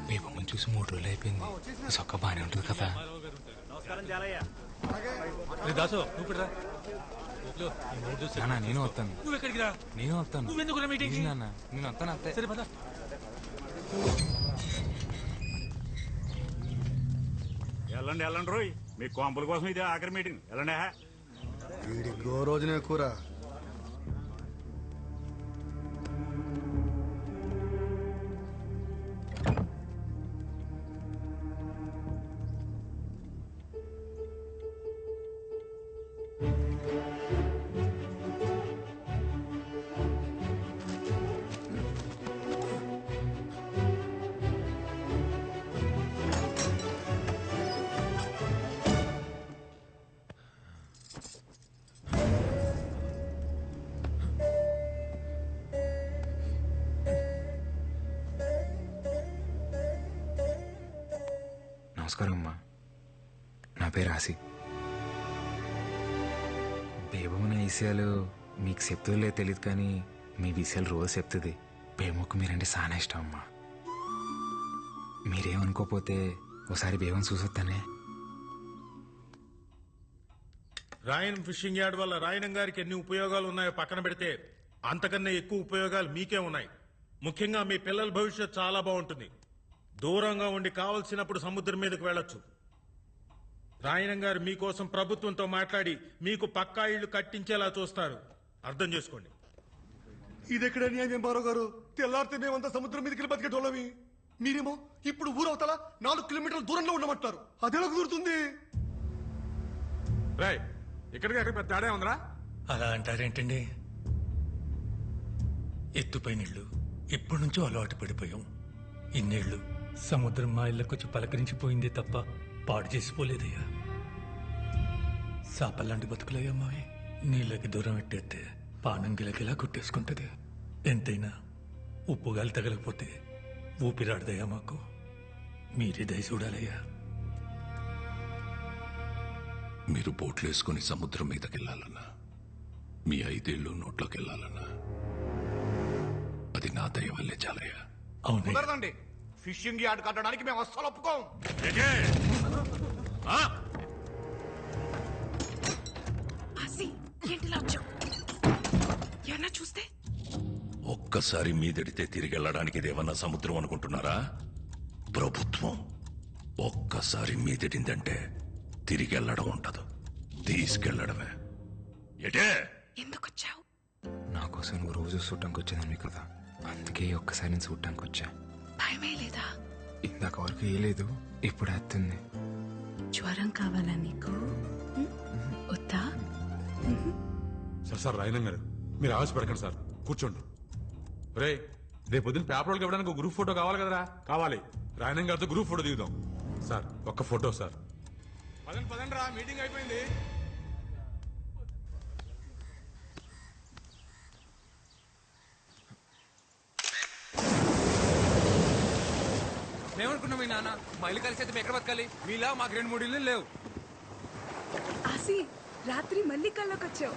బేబమ్మని చూసి 3 రోజులు అయిపోయింది. సొక్క బానే ఉంటుంది కదా. దాసు నువ్వు కూడా నేను వస్తాను. నువ్వు ఎక్కడికి రా? నేను వస్తాను. నువ్వెందుకు రా మీటింగ్? నేను వస్తాను అంతే. సరే పద. వెళ్ళండి రోయ్, మీ కొంపల కోసం ఇదే ఆఖరి మీటింగ్. వెళ్ళండి. వీడికి రోజునే కూర. నమస్కారం అమ్మా, నా పేరు ఆసి. బేబమ్మ నా విషయాలు మీకు చెప్తుందో లేదో తెలియదు, కానీ మీ విషయాలు రోజు చెప్తుంది. బేబమ్మకు మీరంటే చాలా ఇష్టం అమ్మా. మీరేమనుకోపోతే ఒకసారి బేబమ్మని చూసొస్తానే. రాయన్ ఫిషింగ్ యార్డ్ వల్ల రాయనం గారికి ఎన్ని ఉపయోగాలు ఉన్నాయో పక్కన పెడితే అంతకన్నా ఎక్కువ ఉపయోగాలు మీకే ఉన్నాయి. ముఖ్యంగా మీ పిల్లల భవిష్యత్ చాలా బాగుంటుంది. దూరంగా ఉండి కావలసినప్పుడు సముద్రం మీదకు వెళ్ళొచ్చు. రాయనం గారు మీకోసం ప్రభుత్వంతో మాట్లాడి మీకు పక్కా ఇళ్లు కట్టించేలా చూస్తారు. అర్థం చేసుకోండి. ఇదెక్కడ న్యాయం బారో గారు? తెల్లారితే మేమంతా సముద్రం మీదకి బతికేటోళ్ళవి. మీరేమో ఇప్పుడు ఊరవతల 4 కిలోమీటర్ల దూరంలో ఉండమంటారు. అదెలా కుదురుతుంది? ఇక్కడికి అక్కడ పెద్ద తేడా ఉందిరా. అలా అంటారేంటండి? ఎత్తుపై నీళ్లు ఎప్పటి నుంచో అలవాటు పడిపోయాం. ఇన్నేళ్లు సముద్రం మా ఇళ్ళకొచ్చి పలకరించిపోయిందే తప్ప పాడు చేసిపోలేదయ్యా. సాపల్లాంటి బతుకులయ్యా మావి. నీళ్ళకి దూరం ఎట్టేస్తే పానం గిలకిలా కొట్టేసుకుంటది. ఎంతైనా ఉప్పుగాలి తగలకపోతే ఊపిరాడదయ్యా మాకు. మీరే దయ చూడాలయ్యా. మీరు బోట్లు వేసుకుని సముద్రం మీదకి వెళ్ళాలన్నా, మీ 5 ఏళ్ళు నోట్లోకి వెళ్ళాలన్నా అది నా దయ వల్లే చాలయ్యా. కుదరదండి. ఫిషింగ్ యార్డ్ కట్టడానికి మేము అస్సలు ఒప్పుకోం. చూస్తే ఒక్కసారి మీదడితే తిరిగి వెళ్ళడానికి ఇదేమన్నా సముద్రం అనుకుంటున్నారా? ప్రభుత్వం. ఒక్కసారి మీదడిందంటే తిరిగి వెళ్ళడం ఉండదు, తీసుకెళ్లడమే. ఎటే ఎందుకు వచ్చావు? నా కోసం నువ్వు రోజు చూడటానికి వచ్చేదాన్ని కదా, అందుకే ఒక్కసారి నేను చూడటానికి వచ్చా. భయమే లేదా? ఇందాక వరకు వేయలేదు, ఇప్పుడు వేస్తుంది. జ్వరం కావాలా నీకు? వద్దా? సార్ రాయనం గారు, మీరు ఆవేశపడకండి సార్, కూర్చోండి. రే, రేపు పొద్దున్న పేపర్లకు ఇవ్వడానికి ఒక గ్రూప్ ఫోటో కావాలి కదరా? కావాలి. రాయనం గారితో గ్రూప్ ఫోటో దిగుదాం. సార్ ఒక్క ఫోటో సార్. పదండి రా, మీటింగ్ అయిపోయింది. మేమనుకున్నాం మీ నాన్న మా ఇల్లు కలిసి అయితే మేము ఎక్కడ బతకాలి? మీలా మాకు 2-3 ఇల్లు లేవు. ఆసి, రాత్రి మళ్ళీ కల్లోకి వచ్చావు.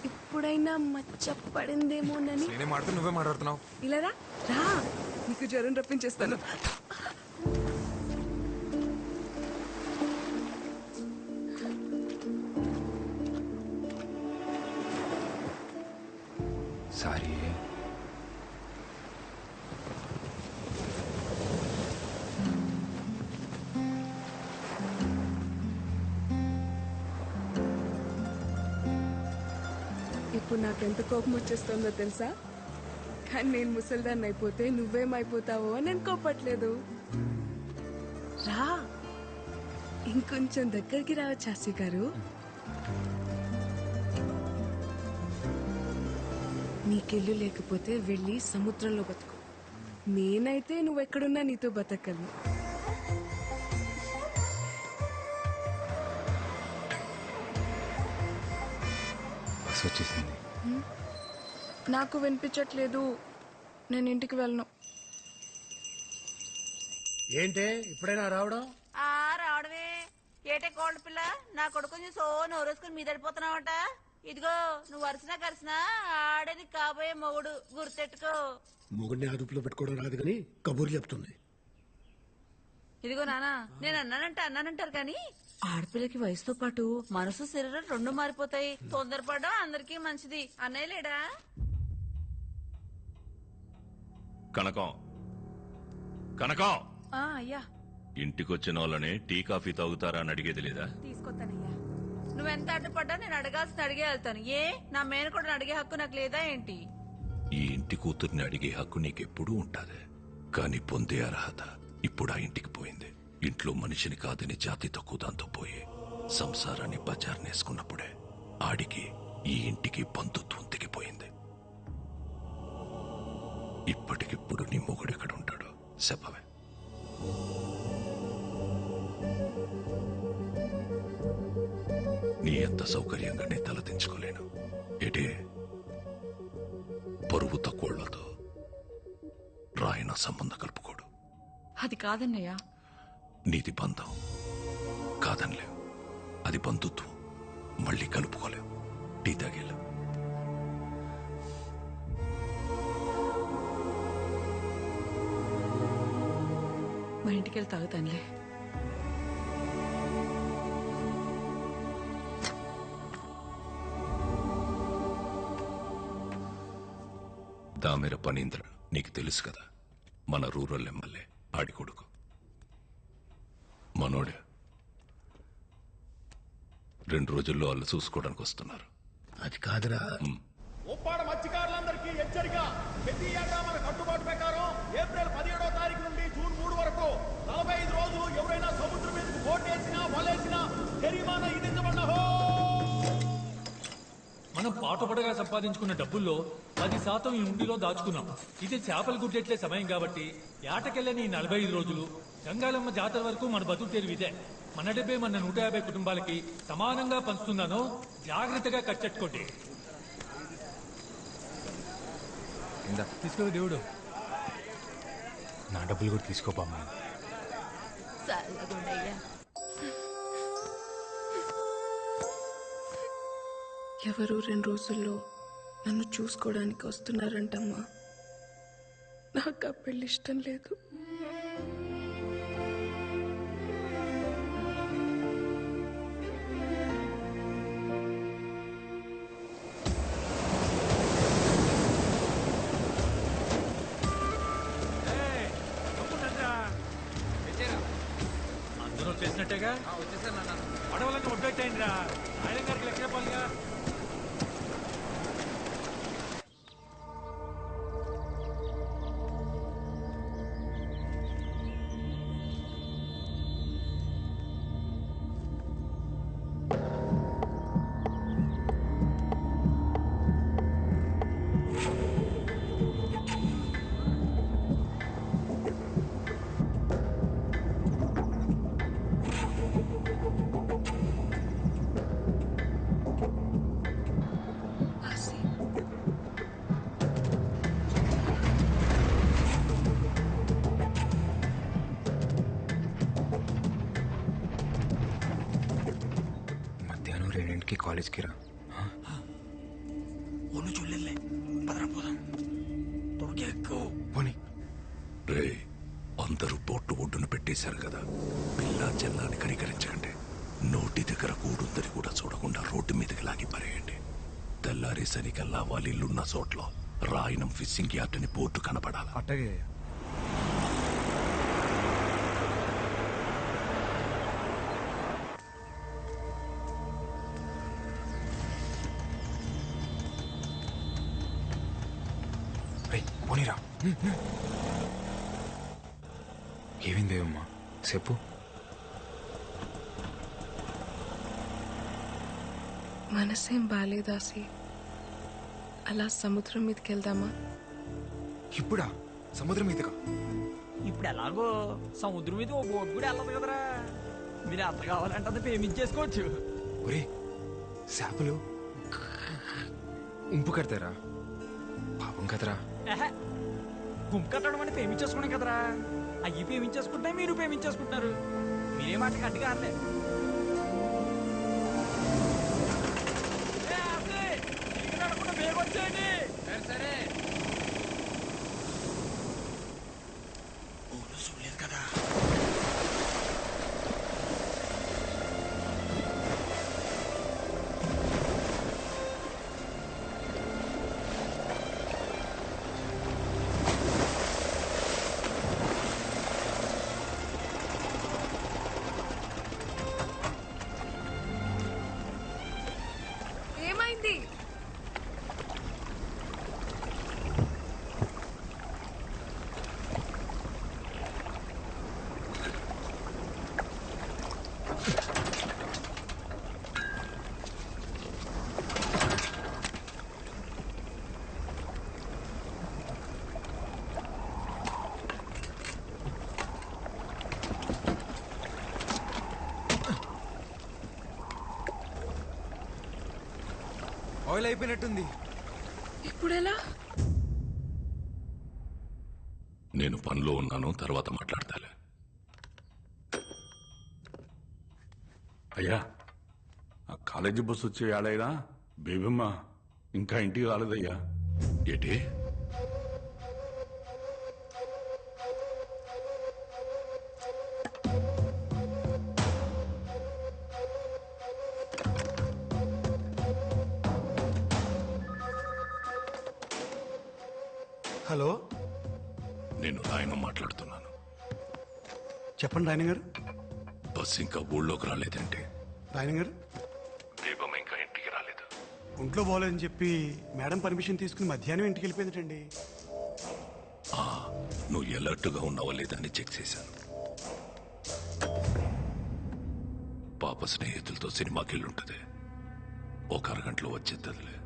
ఇప్పుడైనా మచ్చ పడిందేమోనని. నేనే మాట్లాడుతూ నువ్వే మాట్లాడుతున్నావు. ఇలా రా, నీకు జ్వరం రప్పించేస్తాను. సారీ. ఇప్పుడు నాకెంత కోపం వచ్చేస్తుందో తెలుసా? కానీ నేను ముసల్దాన్ని అయిపోతే నువ్వేమైపోతావో అని నేను కోపట్లేదు. రా, ఇంకొంచెం దగ్గరికి రావచ్చు చాసి గారు. నీకెళ్ళు లేకపోతే వెళ్ళి సముద్రంలో బతుకు. నేనైతే నువ్వెక్కడున్నా నీతో బతకగలను. వచ్చేసింది. నాకు వినిపించట్లేదు, నేను ఇంటికి వెళ్ళను. ఏంటే ఇప్పుడైనా రావడం? రావడమే ఏటే కోల్డ్ పిల్ల, నా కొడుకుని సో నోరేసుకుని మీదడిపోతున్నావట. ఇదిగో నువ్వు వరుసనా కలిసినా ఆడేది కాబోయే మొగుడు, గుర్తెట్టుకో. మొగుడిని అదుపులో పెట్టుకోవడం రాదు కానీ కబుర్లు చెప్తుంది. ఇదిగో నానా, నేను అన్నానంటారు కానీ ఆడపిల్లకి వయసుతో పాటు మనసు శరీరం రెండు మారిపోతాయి. తొందరపడడం అందరికీ మంచిది. అన్నయ్య లేడా? కనకం కనకం, అయ్యా. ఇంటికొచ్చిన వాళ్ళని టీ కాఫీ తాగుతారా అని అడిగేది లేదా? తీసుకొస్తానయ్యా. నువ్వెంత అడ్డుపడ్డా నేను అడగాల్సిన అడిగే వెళ్తాను. ఏ నా మేనకోడని అడిగే హక్కు నాకు లేదా ఏంటి? ఈ ఇంటి కూతుర్ని అడిగే హక్కు నీకెప్పుడూ ఉంటాది, కానీ పొందే అర్హత ఇప్పుడు ఆ ఇంటికి పోయింది. ఇంట్లో మనిషిని కాదని జాతి తక్కువ దాంతో పోయి సంసారాన్ని బజార్నేసుకున్నప్పుడే ఆడికి ఈ ఇంటికి బంధుత్వం తెగిపోయింది. ఇప్పటికిప్పుడు నీ మొగుడెక్కడ ఉంటాడో చెప్పవే. నీ ఎంత సౌకర్యంగా నీ తలదించుకోలేను. ఎటే పరువు తక్కువళ్లతో రాయన సంబంధం కలుపుకోడు. అది కాదన్నయ్య. నీది బంధం కాదనిలేవు, అది బంధుత్వం. మళ్ళీ కలుపుకోలేవు. టీ తాగేలా. మా ఇంటికి వెళ్ళి తాగుతానులే. దామెర పనీంద్ర నీకు తెలుసు కదా, మన రూరల్ ఎమ్మెల్యే ఆడి కొడుకు. మనోడే 2 రోజుల్లో వాళ్ళు చూసుకోవడానికి వస్తున్నారు. అది కాదురా. ఉప్పాడ మత్స్యకారులందరికీ హెచ్చరిక. ప్రతి ఏటా మన కట్టుబాటు ప్రకారం ఏప్రిల్ 17వ తారీఖు నుండి జూన్ 3 వరకు 45 రోజులు ఎవరైనా సముద్రం మీదకు బోటేసినా వలేసినా జరిమానా విధించబడ్డహో. మనం పాటుపడగా సంపాదించుకున్న డబ్బుల్లో 10% ఈ ఉండిలో దాచుకున్నాం. ఇది చేపలు గుడ్డెట్లే సమయం కాబట్టి ఏటకెళ్ళని 45 రోజులు గంగాలమ్మ జాతర వరకు మన బతుకు తెరువు ఇదే. మన డబ్బే మన 150 కుటుంబాలకి సమానంగా పంచుతున్నాను. జాగ్రత్తగా కచ్చెట్టుకోండి. తీసుకో దేవుడు. నా డబ్బులు కూడా తీసుకోపమ్మా. ఎవరు 2 రోజుల్లో నన్ను చూసుకోవడానికి వస్తున్నారంటమ్మా. నాకు ఆ పెళ్లి ఇష్టం లేదు. అందరూ వచ్చేసినట్టేగా? పడవలన్నీ ఒడ్డెట్టయిందిరా. ఆయన గారికి లెక్క చెప్పాలిగా. మధ్యాహ్నం 2కి కాలేజ్కి రా. ఒళ్ళు చూడలే, పదరా పోదాం. త్వరగా ఎక్కువ పోనీ. రే, అందరూ బోట్లు ఒడ్డున పెట్టేశారు కదా, పిల్లా చెల్లాని కనికరించకండి. నోటి దగ్గర కూడుందని కూడా చూడకుండా రోడ్డు మీదకి లాగి పరేయండి. తెల్లారేసరికల్లా వాళ్ళ ఇల్లున్న చోట్ల రాయనం ఫిషింగ్ యార్డ్ అని బోర్డు కనపడాలి. అట్టగే. పోనీరా. ఏమైందేమమ్మా చెప్పు. మనసేం బాలేదాసి, అలా సముద్రం మీదకి వెళ్దామా? ఇప్పుడా? సముద్రం మీదగా? ఇప్పుడు ఎలాగో సముద్రం మీద ఓ బోట్ కూడా వెళ్ళదు కదరా. మీరు ఎంత కావాలంటే అంత పేమెంట్ చేసుకోవచ్చు. ఒరే చేపలు ఉంపు కడతారా? పాపం కదరా. గుంపు కట్టడం అంటే పేమెంట్ చేసుకోవడం కదరా. అయ్యి పేమెంట్ చేసుకుంటే మీరు పేమెంట్ చేసుకుంటున్నారు. మీరే మాట గట్టిగా అనలే. వచ్చేయండి. సరే చూడలేదు కదా. ఏమైంది? ఆయిల్ అయిపోయినట్టుంది. ఇప్పుడెలా? నేను పనిలో ఉన్నాను, తర్వాత మాట్లాడతాలే. అయ్యా ఆ కాలేజీ బస్సు వచ్చే ఏడైనా బేబమ్మ ఇంకా ఇంటికి రాలేదయ్యా. ఏంటి? హలో, నేను రాయన మాట్లాడుతున్నాను. చెప్పండి రాయన గారు. బస్సు ఇంకా ఊళ్ళోకి రాలేదంటే? రాయన గారు, దీపం ఇంకా ఇంటికి రాలేదు. ఒంట్లో బాగోలేదని చెప్పి మేడం పర్మిషన్ తీసుకుని మధ్యాహ్నం ఇంటికి వెళ్ళిపోయిందటండి. నువ్వు ఎలర్ట్గా ఉన్నావా లేదని చెక్ చేశాను. పాప స్నేహితులతో సినిమాకి వెళ్ళుంటది. ఒక అరగంటలో వచ్చేద్దదిలే.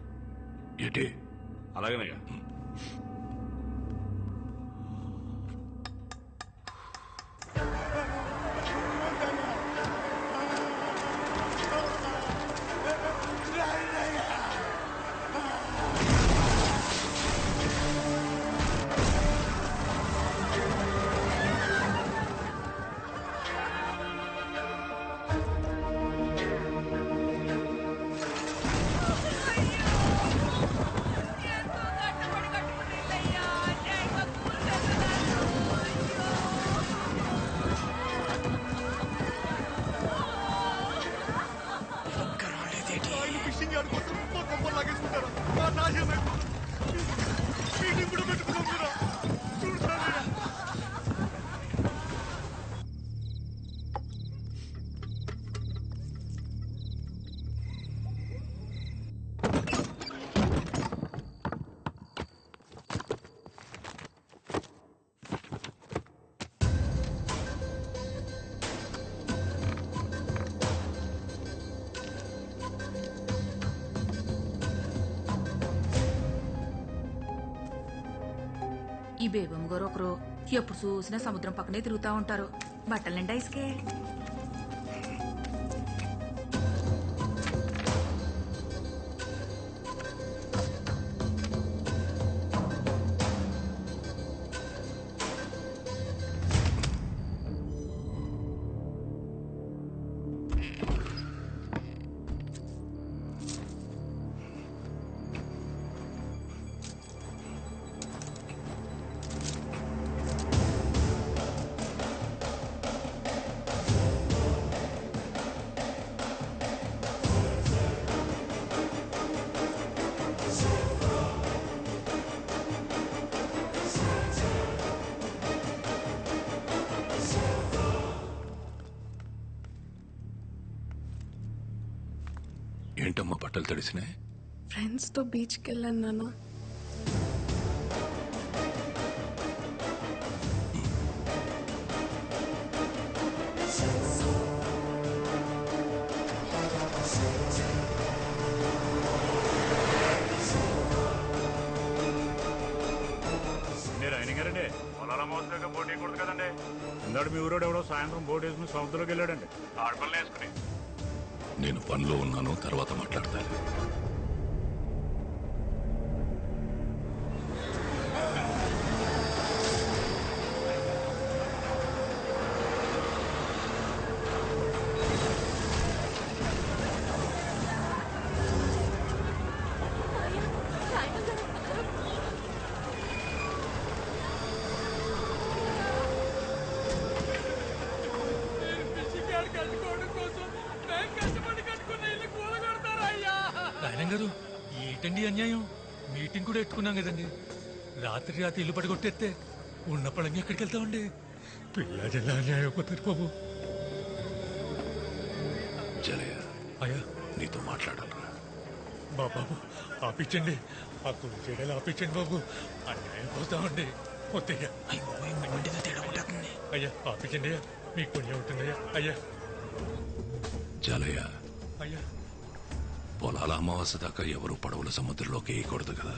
ఏంటి? అలాగేనయ్యా. ఫిషింగ్ యార్డ్ కోసం మా కొంపలు లాగేసుకుంటారా? మా నాశనం అయిపోతుంది. మీటింగ్ కూడా పెట్టుకున్నాం కదా. చూడండి. ఈ బేబమ్మ గారు ఒకరు ఎప్పుడు చూసినా సముద్రం పక్కనే తిరుగుతా ఉంటారు. బట్టల నిండా ఇసుకే. ఏంటమ్మా బట్టలు తడిసినాయి? ఫ్రెండ్స్ తో బీచ్కి వెళ్ళాను నాన్న. పొలాల మోసగా బోట్ వేయకూడదు కదండి. ఇందాడు మీ ఊరోడు ఎవడో సాయంత్రం బోట్ వేసుకుని సముద్రంలోకి వెళ్ళాడండి. ఆడపల్లి వేసుకుని. నేను పనిలో ఉన్నాను, తర్వాత మాట్లాడతాను. రాయణం గారు ఏంటండి అన్యాయం? మీటింగ్ కూడా ఎట్టుకున్నాం కదండి. రాత్రి ఇల్లు పడగొట్టేస్తే ఉన్న పడంగా ఎక్కడికి వెళ్తామండి? పిల్ల జల్ల అన్యాయం అయిపోతారు బాబు. జలయ, అయ్యా నీతో మాట్లాడాలరా. బాబు ఆపించండి, ఆ కుడి చేయడాలు ఆపించండి బాబు. అన్యాయం పోతామండి. వద్దయ్యా, అయ్యా ఆపించండి అయ్యా, మీకు పుణ్యం ఉంటుందయ్యా. అయ్యా జలయ, అయ్యా పొలాల అమావాస్య దాకా ఎవరు పడవల సముద్రంలోకి వేయకూడదు కదా.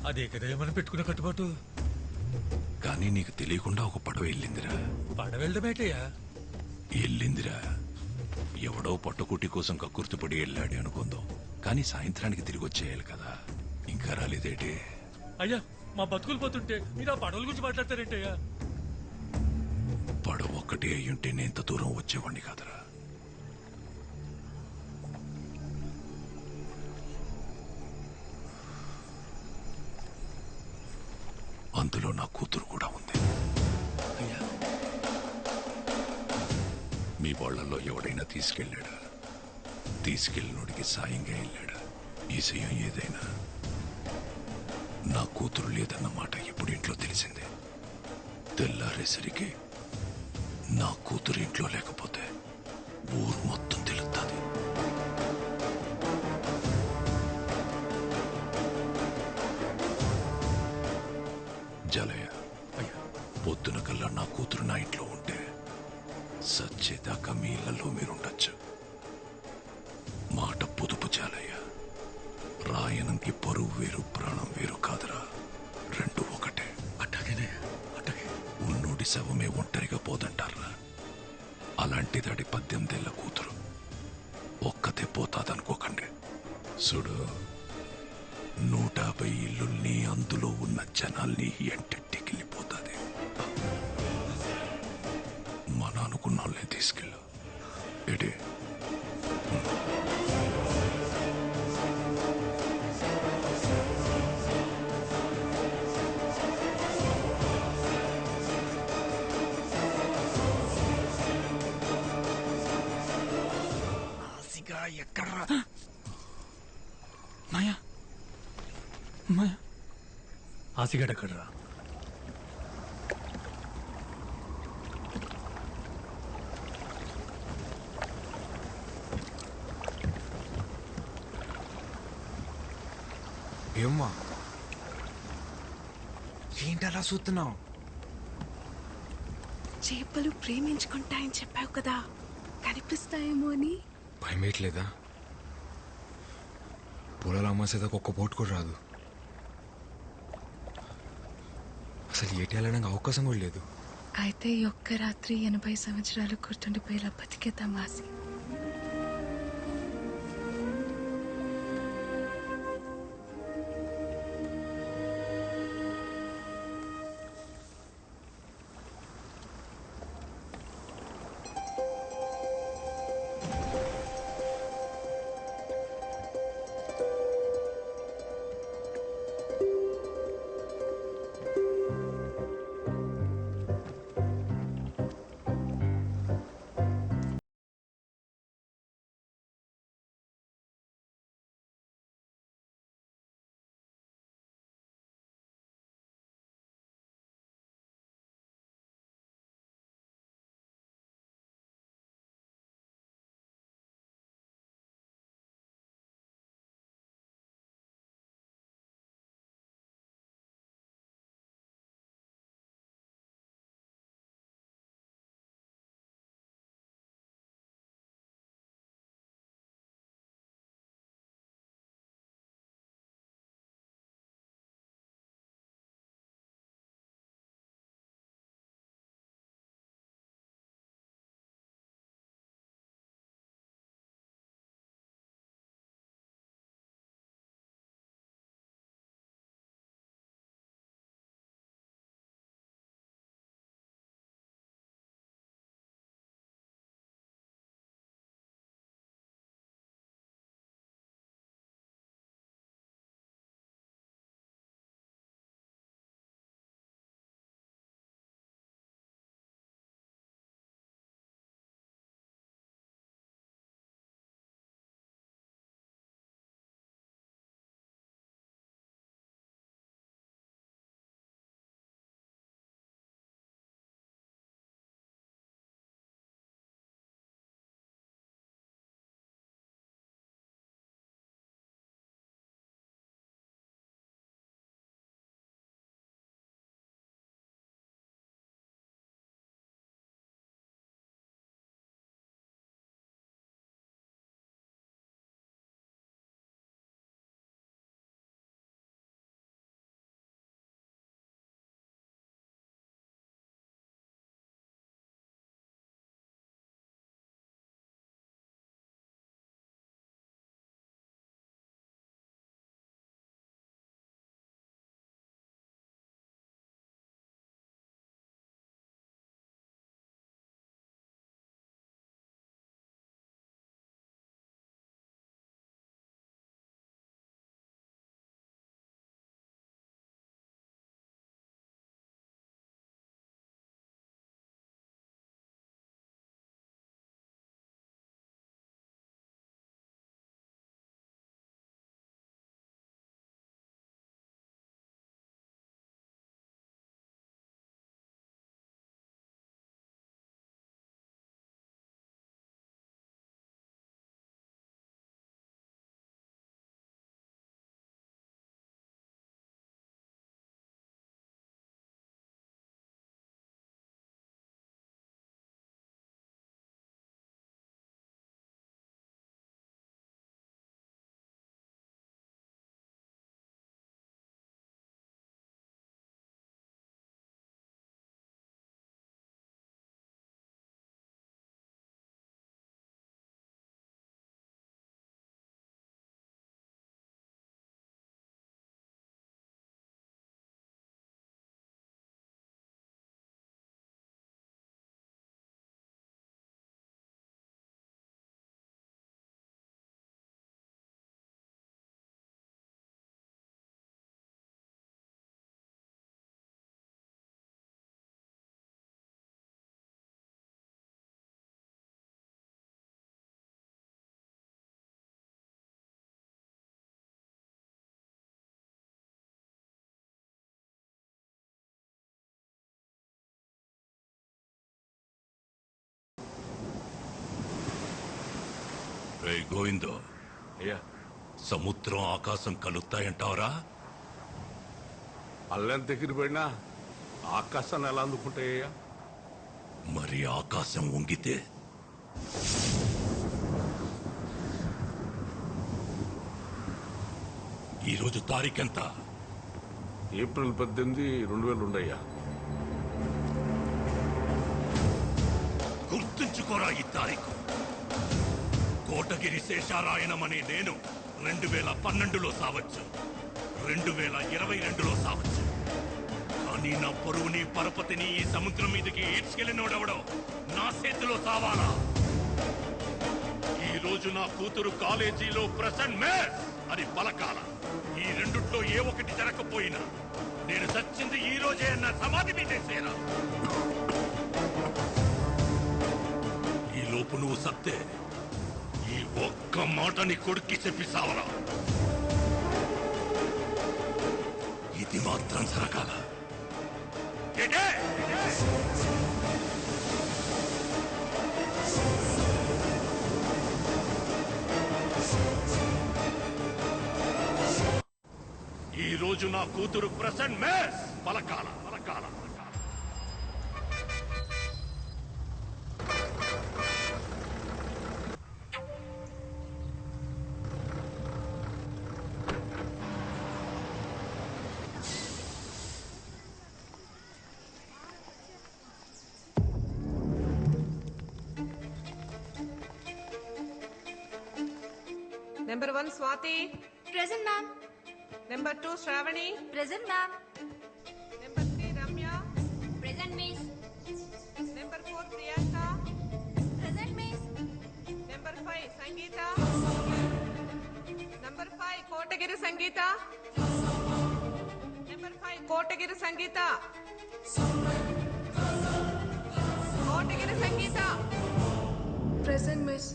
అదే కదా మనం పెట్టుకున్న కట్టుబాటు. కానీ నీకు తెలియకుండా ఒక పడవ వెళ్ళిందిరా. పడవెళ్ళడమేటయ్యా? వెళ్ళిందిరా. ఎవడో పట్టుకుట్టి కోసం కక్కుర్తిపడి వెళ్ళాడు అనుకుందాం, కానీ సాయంత్రానికి తిరిగి వచ్చేయాలి కదా. ఇంకా రాలేదేటి? అయ్యా మా బతుకులు పోతుంటే మీరు ఆ పడవల గురించి మాట్లాడతారేంటయ్యా? పడవ ఒక్కటే అయ్యుంటే నేను ఇంత దూరం వచ్చేవాడిని కాదురా. అందులో నా కూతురు కూడా ఉంది. మీ వాళ్ళల్లో ఎవడైనా తీసుకెళ్ళాడా? తీసుకెళ్ళినోడికి సాయంగా వెళ్ళాడా? ఈ సయం ఏదైనా నా కూతురు లేదన్న మాట ఇప్పుడు ఇంట్లో తెలిసిందే. తెల్లారేసరికి నా కూతురు ఇంట్లో లేకపోతే ఊరు మొత్తం తెలుస్తుంది. జలయ, పొద్దున కల్లా నా కూతురు నా ఇంట్లో ఉంటే సచ్చేదాకా మీ ఇళ్లలో మీరుండొచ్చు. మాట పొదుపు జాలయ్య. రాయనంకి పరువు వేరు, ప్రాణం వేరు కాదురా. రెండు ఒకటే. అట్టగనే అట్టగే. ఉన్నోడి శవమే ఒంటరిగా పోదంటారా. అలాంటిదాడి 18 ఏళ్ల కూతురు ఒక్కతే పోతాదనుకోకండి. చూడు, 150 ఇల్లుల్ని, అందులో ఉన్న జనాల్ని ఎంటెట్టికెళ్ళిపోతాది. మన అనుకున్న వాళ్ళని తీసుకెళ్ళు. ఎడే ఎక్కడ్రా మాయా? మాయా ఆసిగడ్ ఎక్కడ్రా? ఏమ్మా ఏంటలా చూస్తున్నావు? చేపలు ప్రేమించుకుంటాయని చెప్పావు కదా, కనిపిస్తాయేమో అని. భయమేయట్లేదా? పొలాల అమ్మాసేదాకా ఒక్క బోట్ కూడా రాదు. అసలు ఏటి వెళ్ళడానికి అవకాశం కూడా లేదు. అయితే ఈ ఒక్క రాత్రి 80 సంవత్సరాలు గుర్తుండిపోయేలా బతికేద్దాం ఆసి. గోవిందో అయ్యా సముద్రం ఆకాశం కలుస్తాయంటావరా? అల్లెంత ఎగిరిపోయినా ఆకాశాన్ని ఎలా అందుకుంటాయ్యా? మరి ఆకాశం వంగితే ఈరోజు తారీఖెంత? ఏప్రిల్ 18, 2002 అయ్యా. గుర్తుంచుకోరా ఈ తారీఖు. కోటగిరి శేషారాయణమనే నేను 2012లో సావచ్చు, 2022లో సావచ్చు. కానీ నా పొరుగుని పరపతిని ఈ సముద్రం మీదకి ఈడ్చుకెళ్ళినోడెవడో నా చేతిలో సావాలా? ఈ రోజు నా కూతురు కాలేజీలో ప్రెసెంట్ మేస్ అని పలకాల. ఈ రెండుట్లో ఏ ఒకటి జరగకపోయినా నేను చచ్చింది ఈ రోజే అన్న సమాధి మీదేసేరా. ఈ లోపు నువ్వు సత్తే ఈ ఒక్క మాటని కొడుక్కి చెప్పి సావరా. ఇది మాత్రం జరగాల. ఈ రోజు నా కూతురు present mace పలకాల. Number 1 Swati. Present, ma'am. Number 2 Shravani. Present, ma'am. Number 3 Ramya. Present, miss. Number 4 Priyanka. Present, miss. Number 5 Sangeeta. Number 5 Kotagiri Sangeeta. Number 5 Kotagiri Sangeeta. Kotagiri Sangeeta. Present, miss.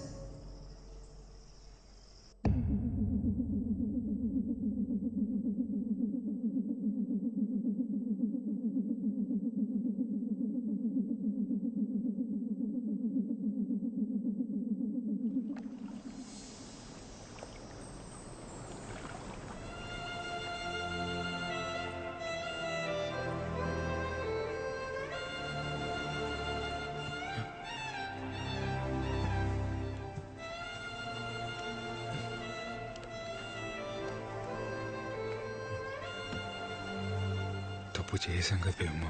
తప్పు చేశాం కదా భీమమ్మ.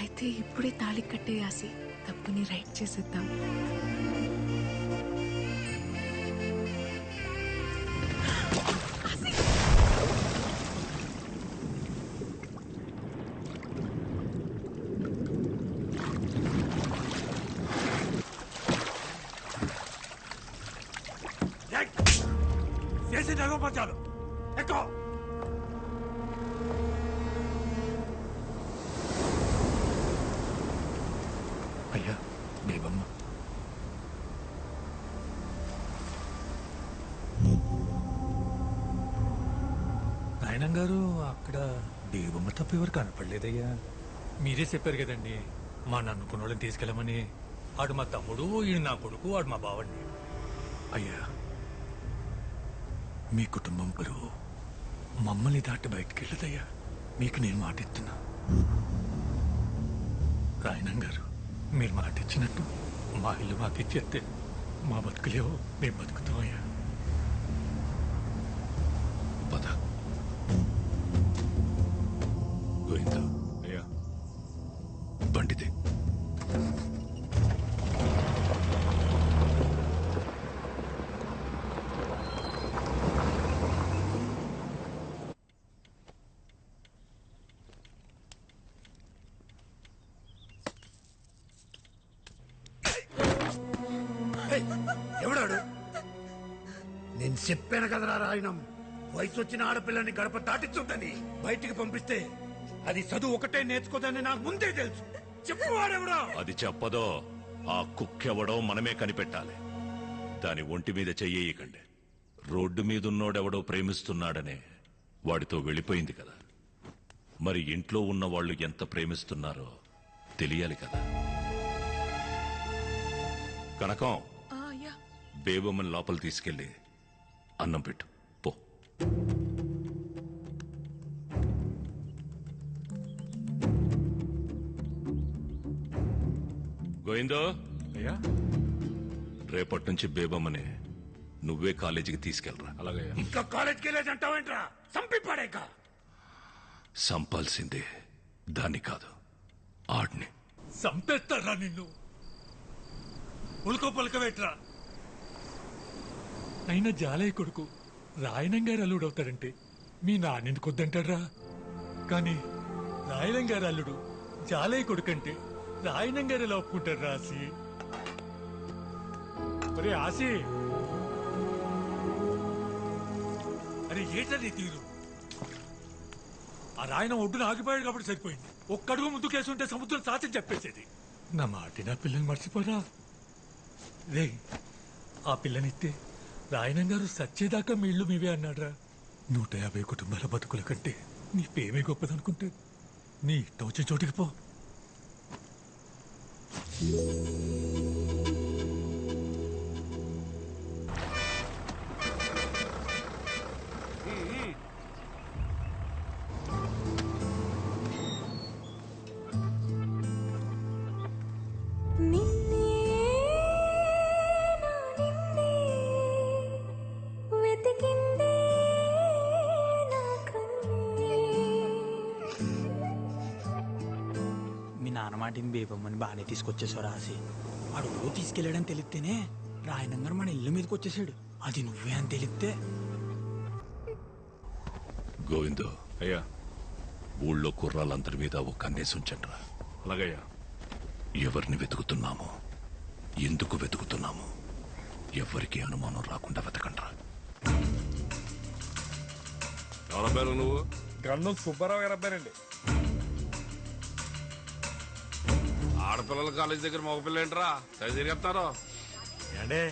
అయితే ఇప్పుడే తాళి కట్టేయాసి తప్పుని రైట్ చేసేద్దాం. చేసి నగపరచాలు ఎక్కువ. అయ్యా దేవమ్మ, నాయనం గారు అక్కడ దేవమ్మ తప్ప ఎవరు కనపడలేదయ్యా. మీరే చెప్పారు కదండి మా నన్నుకున్న వాళ్ళని తీసుకెళ్ళమని. ఆడు మా తమ్ముడు, ఈయన నా కొడుకు, ఆడు మా బావండి. అయ్యా మీ కుటుంబం బరువు మమ్మల్ని దాటి బయటికి వెళ్ళదయ్యా. మీకు నేను మాట ఇస్తున్నా. రాయనం గారు మీరు మాట ఇచ్చినట్టు మా ఇల్లు మాకు ఇచ్చేస్తే మా బతుకులేవో మేము బతుకుతామయ్యా. పద గోవిందా. అయ్యా బండితే ఎవడాడు? నేను చెప్పాను కదరా రాయణం, వయసు వచ్చిన ఆడపిల్లని గడప దాటించుందని. బయటికి పంపిస్తే అది చదువు ఒకటే నేర్చుకోదని నాకు ముందే తెలుసు. చెప్పువాడెవడా? అది చెప్పదో ఆ కుక్కెవడో మనమే కనిపెట్టాలి. దాని ఒంటి మీద చెయ్యకండి. రోడ్డు మీదున్నోడెవడో ప్రేమిస్తున్నాడనే వాడితో వెళ్ళిపోయింది కదా. మరి ఇంట్లో ఉన్న వాళ్ళు ఎంత ప్రేమిస్తున్నారో తెలియాలి కదా. కనకం, బేబమ్మని లోపల తీసుకెళ్ళి అన్నం పెట్టు పో. గోవిందో, అయ్యా రేపటి నుంచి బేబమ్మని నువ్వే కాలేజీకి తీసుకెళ్ళరా. అలాగే. ఇంకా కాలేజ్కి వెళ్ళేది అంటావేంట్రా? సంపి పడేక. సంపాల్సిందే దాన్ని కాదు, ఆడిని. సంపేస్తారా నిన్ను? ఉల్కో పలకవేట్రా. అయినా జాలయ్య కొడుకు రాయనం గారు అల్లుడు అవుతాడంటే మీ నాన్నెందుకు వద్దంటారా? కానీ రాయనం గారు అల్లుడు జాలయ్య కొడుకు అంటే రాయనం గారు ఎలా ఒప్పుకుంటారు రాసి? ఒరే ఆసి, అరే ఏటది తీరు? ఆ రాయనం ఒడ్డున ఆగిపోయాడు కాబట్టి సరిపోయింది. ఒక్కడుగు ముందుకేసుంటే సముద్రం సాధ్యం చెప్పేసేది. నా మాట నా పిల్లని మర్చిపోరా రే. ఆ పిల్లనిస్తే రాయనం గారు సచ్చేదాకా మీ ఇళ్ళు మీవే అన్నాడ్రా. 150 కుటుంబాల బతుకుల కంటే నీ పేమే గొప్పదనుకుంటే నీ ఇష్టం వచ్చే చోటికి పో. మీ నాన్న మాటిని బేబమ్మని బాగానే తీసుకొచ్చేసావు రాసి. వాడు ఊరు తీసుకెళ్ళాడని తెలిస్తేనే రాయనంగా మన ఇల్లు మీదకి వచ్చేసాడు. అది నువ్వే అని తెలిస్తే. గోవిందో, అయ్యా, ఊళ్ళో కుర్రాళ్ళందరి మీద ఒక కన్నేసి ఉంచండిరా. అలాగయ్యా. ఎవరిని వెతుకుతున్నామో, ఎందుకు వెతుకుతున్నామో ఎవరికి అనుమానం రాకుండా వెతకండ్రా. ఎవరి పేరు నువ్వు? గన్ను సుబ్బారావు గారు అబ్బాయినండి. ఆడపిల్లల కాలేజ్ దగ్గర మగపిల్ల ఏంట్రా సరి తిరిగేస్తారు? ఏండే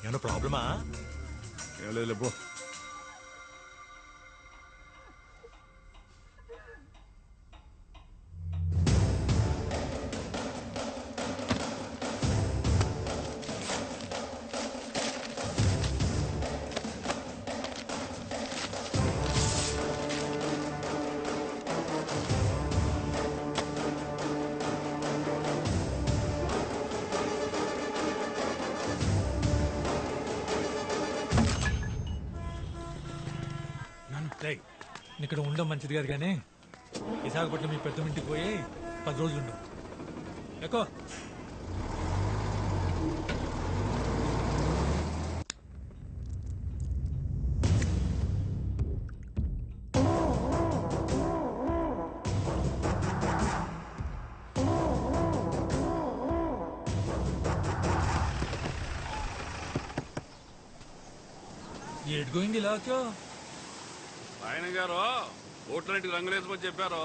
ఏమన్నా ప్రాబ్లమా? ఏం లేదు పో. ఇక్కడ ఉండడం మంచిది కాదు కానీ విశాఖపట్నం మీ పెద్ద ఇంటికి పోయి 10 రోజులు ఉండవు. ఎక్కువ ఏడు గోయింగ్ ఇలా ఆయన గారు ఓట్లంటికి రంగులేసుకొని చెప్పారు.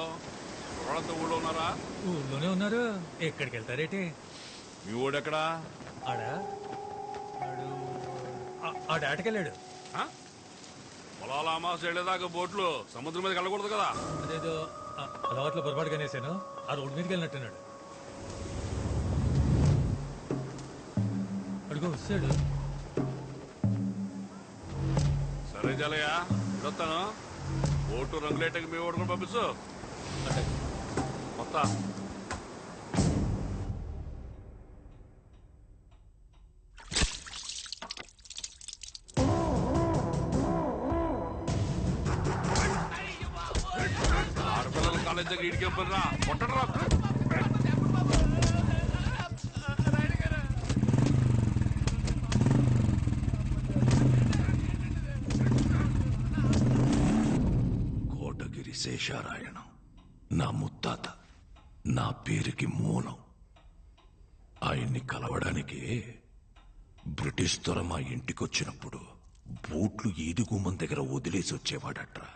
కుర్రాళ్ళంతా ఊళ్ళో ఉన్నారా? ఊళ్ళోనే ఉన్నారు. ఎక్కడికి వెళ్తారేటి? మీ ఊడెక్కడా? ఆడ ఆటకెళ్ళాడు. పొలాల అమావాస వెళ్ళేదాకా బోట్లు సముద్రం మీదకి వెళ్ళకూడదు కదా. అదేదో అలవాట్లో పొరపాటుగా అనేసాను. ఆ రోడ్డు మీదకి వెళ్ళినట్టున్నాడు. అడుగు వస్తాడు. సరే చాలయ్య, వస్తాను. ఓటు రంగులేటకి మీ ఓటు కూడా పంపిస్తూ మొత్తం. ఆడపిల్లల కాలేజ్ దగ్గర ఇడికేం పని రా, కొట్టడు రా. శేషారాయణం నా ముత్తాత, నా పేరుకి మూలం. ఆయన్ని కలవడానికి బ్రిటిష్ దొర మా ఇంటికొచ్చినప్పుడు బూట్లు ఈదుగుమ్మం దగ్గర వదిలేసి వచ్చేవాడట్రా.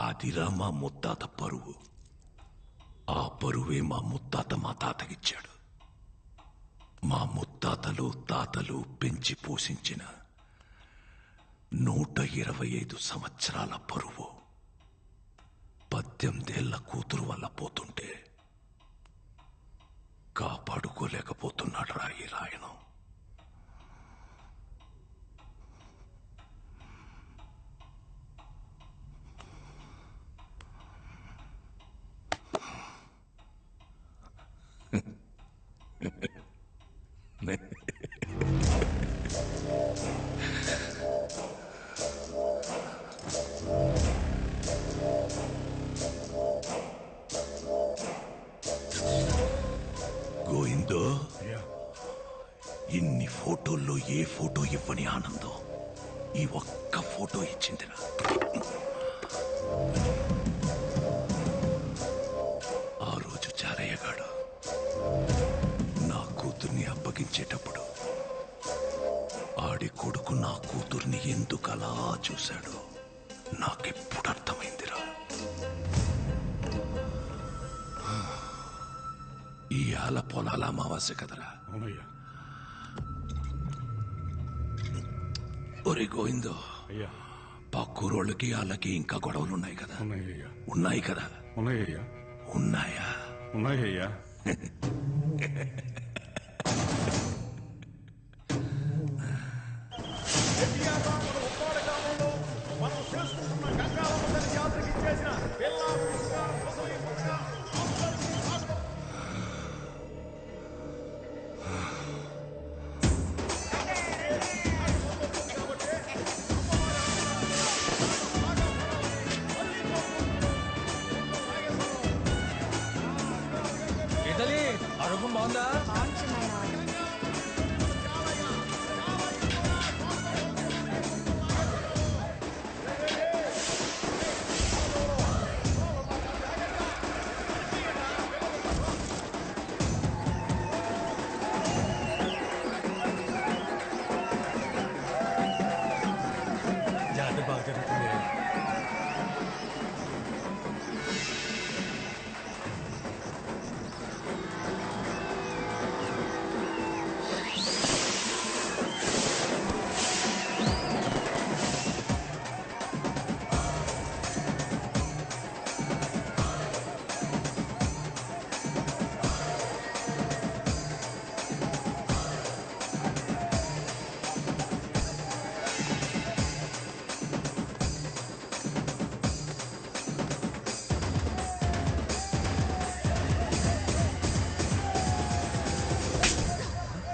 అదిరా మా ముత్తాత పరువు. ఆ పరువే మా ముత్తాత మా తాతకిచ్చాడు. మా ముత్తాతలు తాతలు పెంచి పోషించిన 125 సంవత్సరాల పరువు 18 ఏళ్ల కూతురు వల్ల పోతుంటే గోయిందో ఇన్ని ఫోటోల్లో ఏ ఫోటో ఇవ్వని ఆనందం ఈ ఒక్క ఫోటో ఇచ్చిందిరా. ఆ రోజు చారయ్యగాడు నా కూతుర్ని అప్పగించేటప్పుడు ఆడి కొడుకు నా కూతుర్ని ఎందుకలా చూశాడో నాకెప్పుడు అర్థమైందిరా. ఈ ఆల పొలాల అమావాస్య కదరా. ఒరే గోవిందో, పక్కూరోళ్ళకి వాళ్ళకి ఇంకా గొడవలు ఉన్నాయి కదా? ఉన్నాయి కదా? ఉన్నాయా? ఉన్నాయ్యా. మనం చేసుకుంటున్న గంగారమ్మ తల్లి జాతరకి ఇచ్చేసిన పిల్ల ముసలి ముసలి ఇటలీ అడుగు బాగుందా? జాతర బాగా జరుగుతుంది.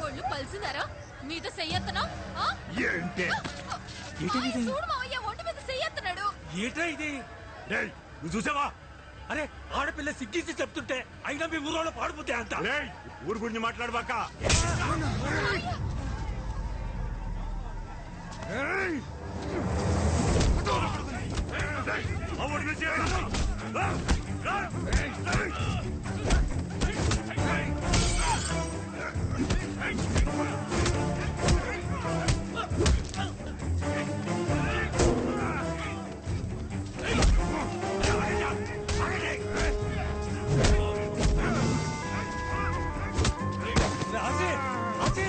ఒళ్ళు పలిసిందారా మీద చెయ్యెత్తనా? ఏంటి చూడు మావయ్య ఒంటి మీద చెయ్యెత్తనాడు. ఏట్రా ఇది? నువ్వు చూసావా? అరే ఆడపిల్ల సిగ్గించి చెప్తుంటే అయినా మీ ఊరోళ్ళు పాడిపోతే అంత ఊరు గురించి మాట్లాడబాక. రాజీ రాజీ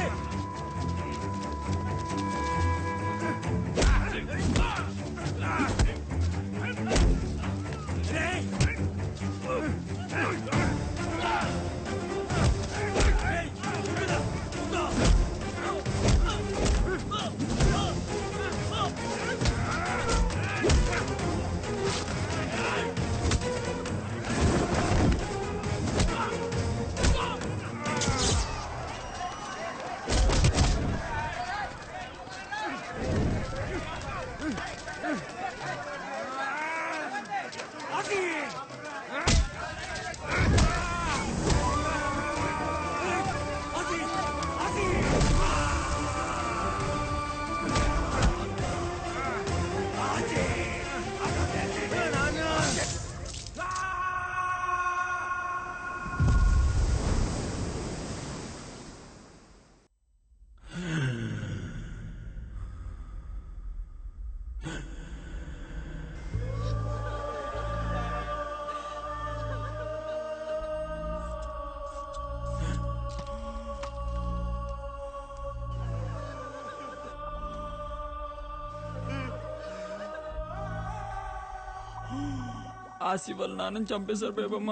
ఆసి వాళ్ళ నాన్నని చంపేశారు బేబమ్మ.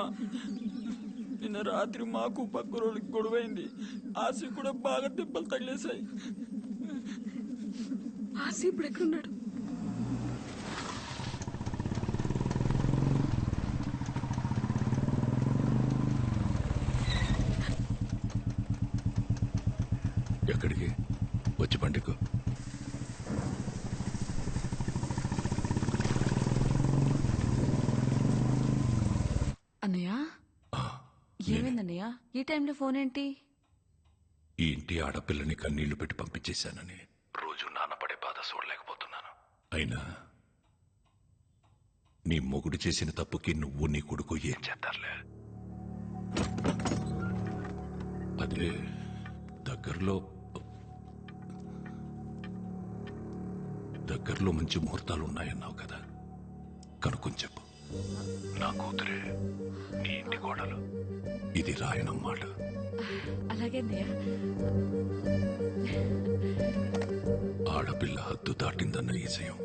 నిన్న రాత్రి మాకు పక్క రోజులకి గొడవైంది. ఆసి కూడా బాగా దెబ్బలు తగిలేశాయి. ఆసి ఇప్పుడు ఎక్కడున్నాడు? ఎక్కడికి వచ్చి పండుగ అన్నయ్య ఏమైందన్నయ్య? ఈ టైంలో ఫోన్ ఏంటి? ఈ ఇంటి ఆడపిల్లని కన్నీళ్లు పెట్టి పంపించేశానని రోజు నాన్నపడే బాధ చూడలేకపోతున్నాను. అయినా నీ మొగుడు చేసిన తప్పుకి నువ్వు నీ కొడుకు ఏం చేస్తారులే. అదే దగ్గరలో మంచి ముహూర్తాలు ఉన్నాయన్నావు కదా, కనుక్కొని చెప్పు. నా కూతురే నీ ఇంటి కోడలు. ఇది రాయనమ్మాట. అలాగే ఆడపిల్ల హద్దు దాటిందన్న ఈజయం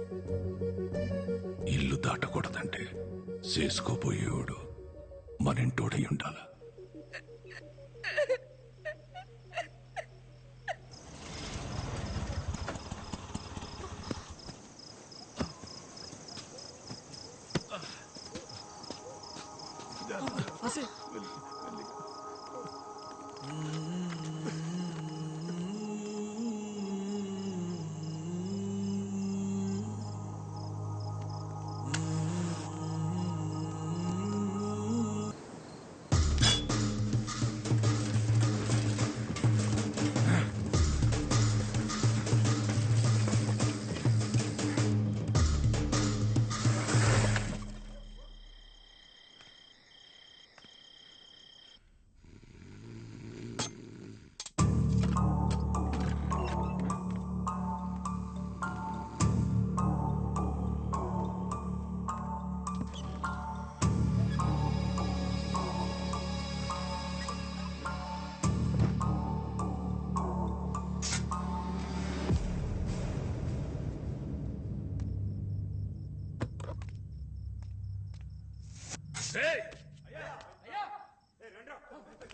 ఇల్లు దాటకూడదంటే చేసుకోబోయేవాడు మనింటోడై ఉండాల.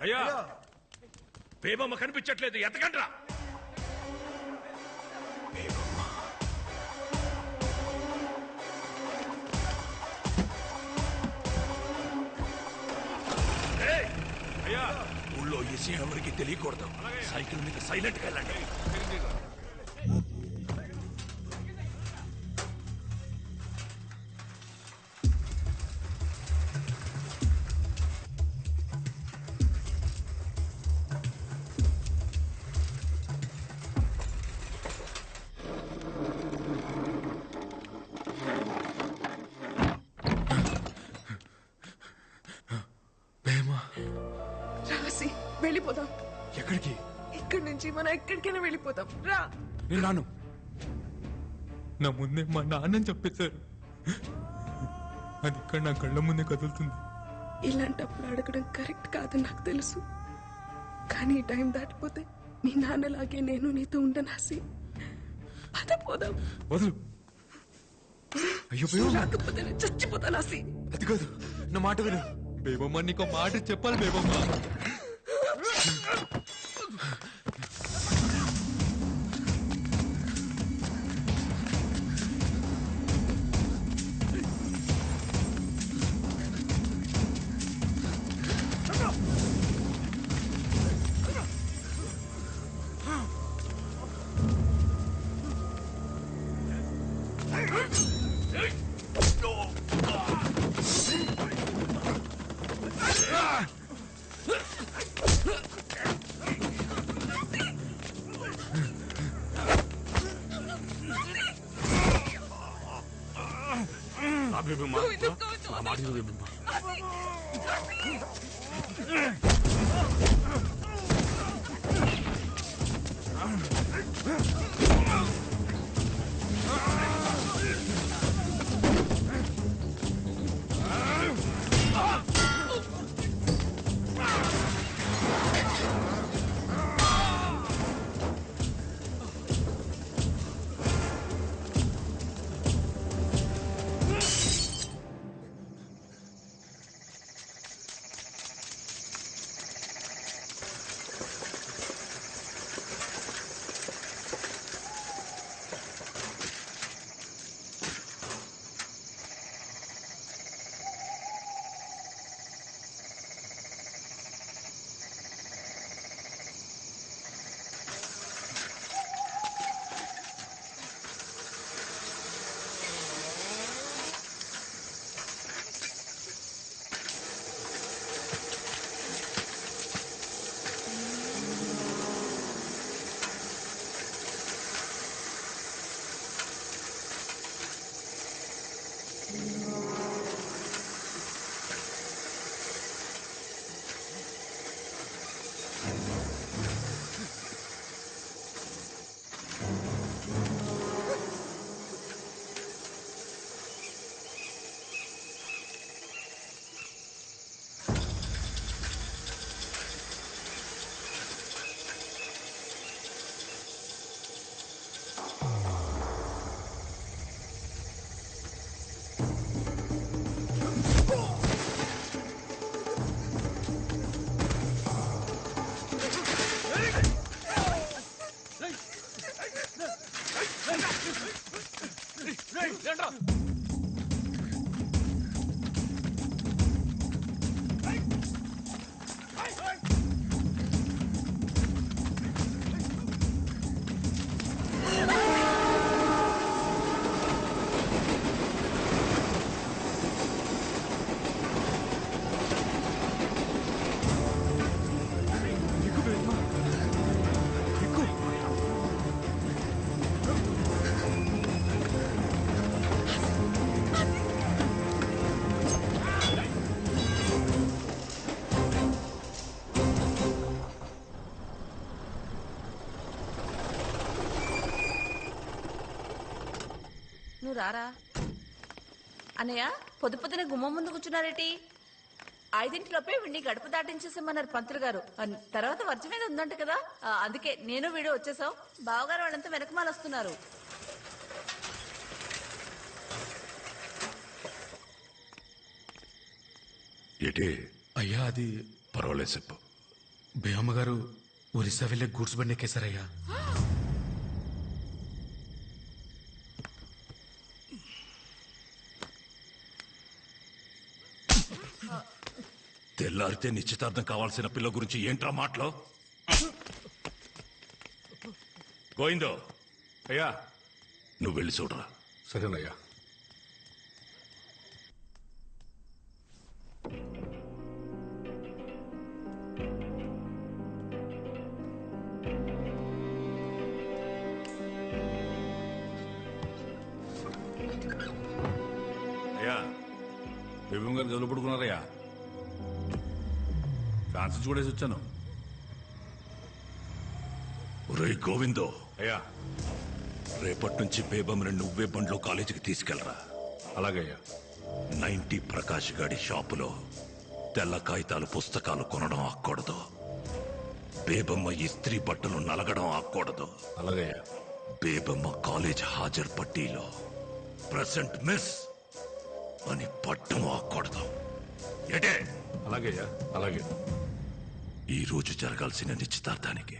అయ్యా, బేబమ్మ కనిపించట్లేదు, ఎతకండ్రా. అయ్యా, ఊళ్ళో ఈ విషయం ఎవరికి తెలియకూడదు. సైకిల్ మీద సైలెంట్గా వెళ్ళండి. వెళ్ళిపోదాం. ఎక్కడికి? ఇక్కడి నుంచి మనం ఎక్కడికైనా వెళ్ళిపోతాం. రా. నేను రాను. నా ముందే మా నాన్నని చెప్పేశారు. అది ఇక్కడ నా కళ్ళ ముందే కదులుతుంది. ఇలాంటప్పుడు అడగడం కరెక్ట్ కాదని నాకు తెలుసు, కానీ ఈ టైం దాటిపోతే మీ నాన్నలాగే నేను నీతో ఉండనాసి. పద పోదాం. వదులు. అయ్యో రాకపోతే నేను చచ్చిపోతానాసి. అది కాదు, నా మాట విను. బేబమ్మ నీకు మాట చెప్పాలి. బేబమ్మ రారా. అన్నయ్య పొద్దునే గుమ్మం ముందు కూర్చున్నారేటి? 5 వీడిని గడప దాటించేసామన్నారు పంతులు గారు. తర్వాత వర్జం మీద ఉందంట కదా, అందుకే నేను వీడు వచ్చేసాం. బావగారు వాళ్ళంతా వెనకమాల వస్తున్నారు. ఏటే అయ్యా అది పర్వాలేదు చెప్పు. బేయమ్మ గారు ఒరిస్సా వెళ్ళే గూడ్స్ బండి ఎక్కేశారయ్యా. తెల్లారితే నిశ్చితార్థం కావాల్సిన పిల్ల గురించి ఏంట్రా మాటలో? గోయిందో అయ్యా నువ్వు వెళ్ళి చూడరా. సరేనయ్యా. అయ్యా బేబం గారు జల్లు పడుకున్నారయ్యా. ఫ్యాన్సీ చూడేసి వచ్చాను. ఒరేయ్ గోవిందో, అయ్యా రేపటి నుంచి బేబమ్ని నువ్వే బండ్లో కాలేజీకి తీసుకెళ్ళరా. అలాగయ్యా. 90 ప్రకాష్ గాడి షాపులో తెల్ల కాగితాలు పుస్తకాలు కొనడం ఆక్కూడదు. బేబమ్మ ఇస్త్రీ బట్టలు నలగడం ఆక్కూడదు. అలాగయ్యా. బేబమ్మ కాలేజ్ హాజరు పట్టీలో ప్రెసెంట్ మిస్ అని పట్టం ఆక్కూడదు. ఏటే? అలాగయ్యా. అలాగే. ఈ రోజు జరగాల్సిన నిశ్చితార్థానికి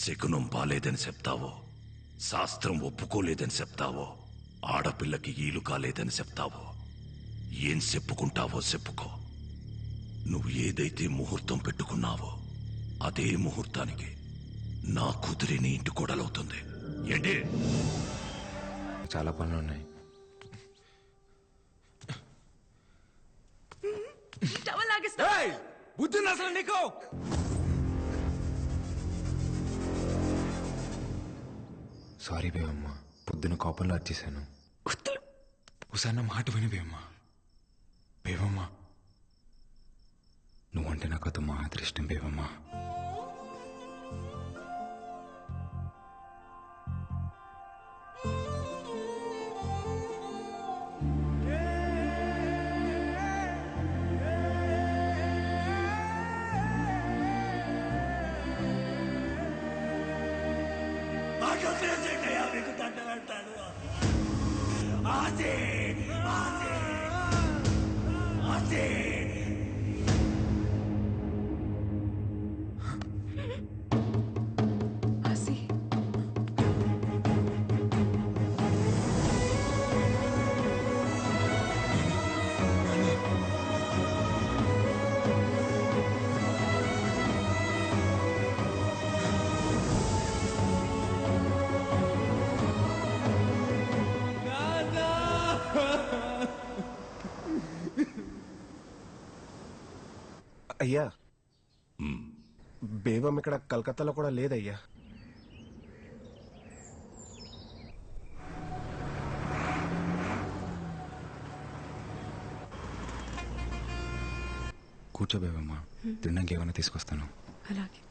శకునం బాలేదని చెప్తావో, శాస్త్రం ఒప్పుకోలేదని చెప్తావో, ఆడపిల్లకి ఈలు కాలేదని చెప్తావో, ఏం చెప్పుకుంటావో చెప్పుకో. నువ్వు ఏదైతే ముహూర్తం పెట్టుకున్నావో అదే ముహూర్తానికి నా కూతురి నీ ఇంటి కోడలవుతుంది. ఏంటి? చాలా పనులు ఉన్నాయి. బుద్ధి అసలు నీకు? సారీ బేవమ్మ, పొద్దున కోపంలో వచ్చేసాను. ఒకసారి నా మాట విని బేవమ్మ. బేవమ్మ నువ్వంటే నాకు అది మాత్రం ఇష్టం బేవమ్మ. అయ్యా బేబం ఇక్కడ కలకత్తాలో కూడా లేదయ్యా. కూర్చో బేవమ్మ, తినడానికి ఏమైనా తీసుకొస్తాను. అలాగే.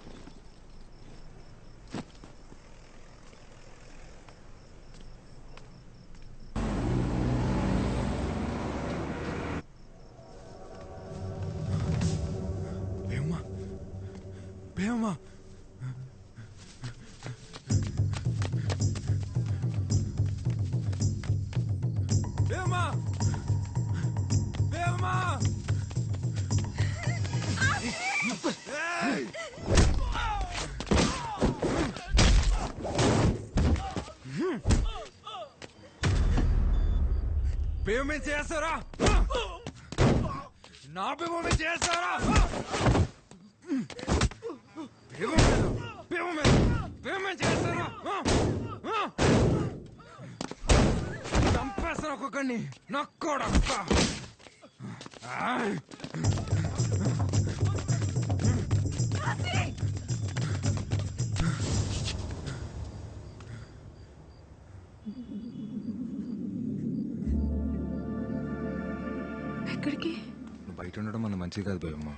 బేవమ్మ బేవమ్మ బేవమ్మ బేవమే చేస్తారా? నా బేవమే చేస్తారా? చంపేస్తాను ఒక్కొక్కడిని. నక్కోడక్క ఎక్కడికి? నువ్వు బయట ఉండడం మన మంచిది కాదు బేవమ్మ.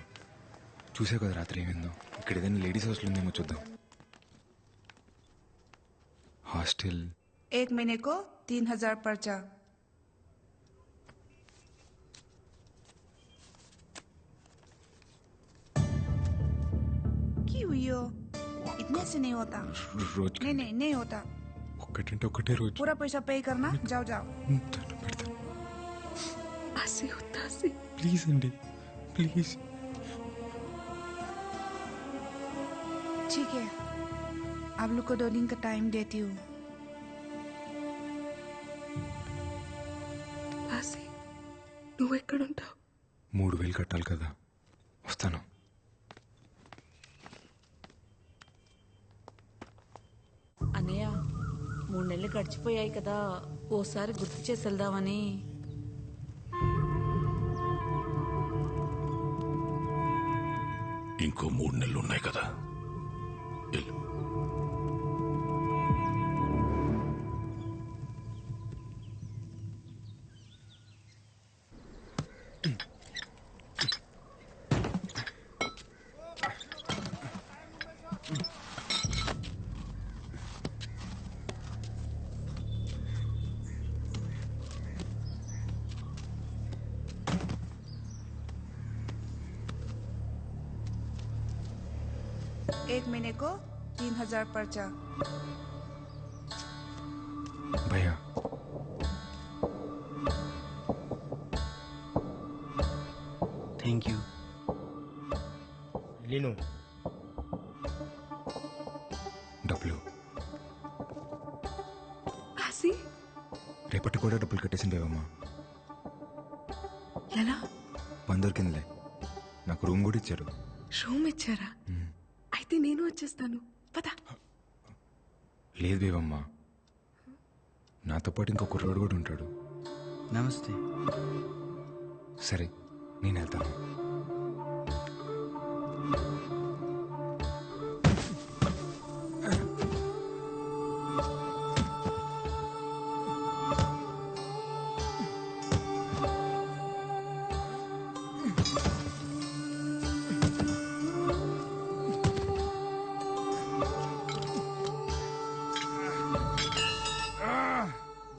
చూసే కదా రాత్రి ఏమైందో. ఇక్కడ ఏదైనా లేడీస్ హాస్టల్ ఉందేమో చూద్దాం. హాస్టల్ 1 महीने को 3000 पर्चा, हुई हो? इतने से नहीं होता। రోజు नहीं नहीं नहीं होता। ఒక్కటంటే ఒకటే రోజు पूरा पैसा पे करना। जाओ जाओ। ఆసి వద్దు ఆసి. ప్లీజ్ అండి ప్లీజ్. ठीक है, आप लोग को 2 दिन का टाइम देती हूँ। ఆసి నువ్వు ఎక్కడుంటావు? 3000 కట్టాలి కదా, వస్తాను. అన్నయ్య 3 నెలలు గడిచిపోయాయి కదా, ఓసారి గుర్తు చేసి వెళ్దామని. ఇంకో 3 నెలలు ఉన్నాయి కదా, వెళ్ళు. एक महीने को 3000 पर्चा। భయ్యా थैंक यू। लीनू డబ్బులు ఆసి రేపటి కూడా డబ్బులు కట్టేసింది బేబమ్మా. ఎలా? పని దొరికిందిలే, నాకు రూమ్ కూడా ఇచ్చారు. రూమ్ ఇచ్చారా? అయితే నేను వచ్చేస్తాను, పద. లేదు బేబమ్మా, నాతో పాటు ఇంకో కుర్రోడు కూడా ఉంటాడు. नमस्ते। సరే నేను వెళ్తాను.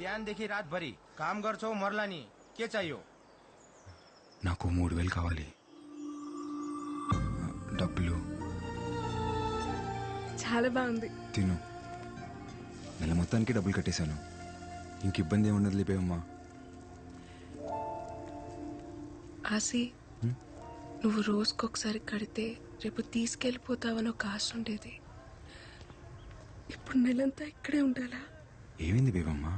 बिहान देखी रात भरी काम गर्छौ मर्ला नि, के चाहियो? నాకు 3000 కావాలి. డబ్బులు చాలా బాగుంది. తిను. నెల మొత్తానికి డబ్బులు కట్టేశాను, ఇంక ఇబ్బంది ఏముండదు లేపేవమ్మా. ఆసి నువ్వు రోజుకొకసారి కడితే రేపు తీసుకెళ్ళిపోతావని ఒక ఆశ ఉండేది. ఇప్పుడు నెలంతా ఇక్కడే ఉండాలా? ఏమైంది బేబమ్మా?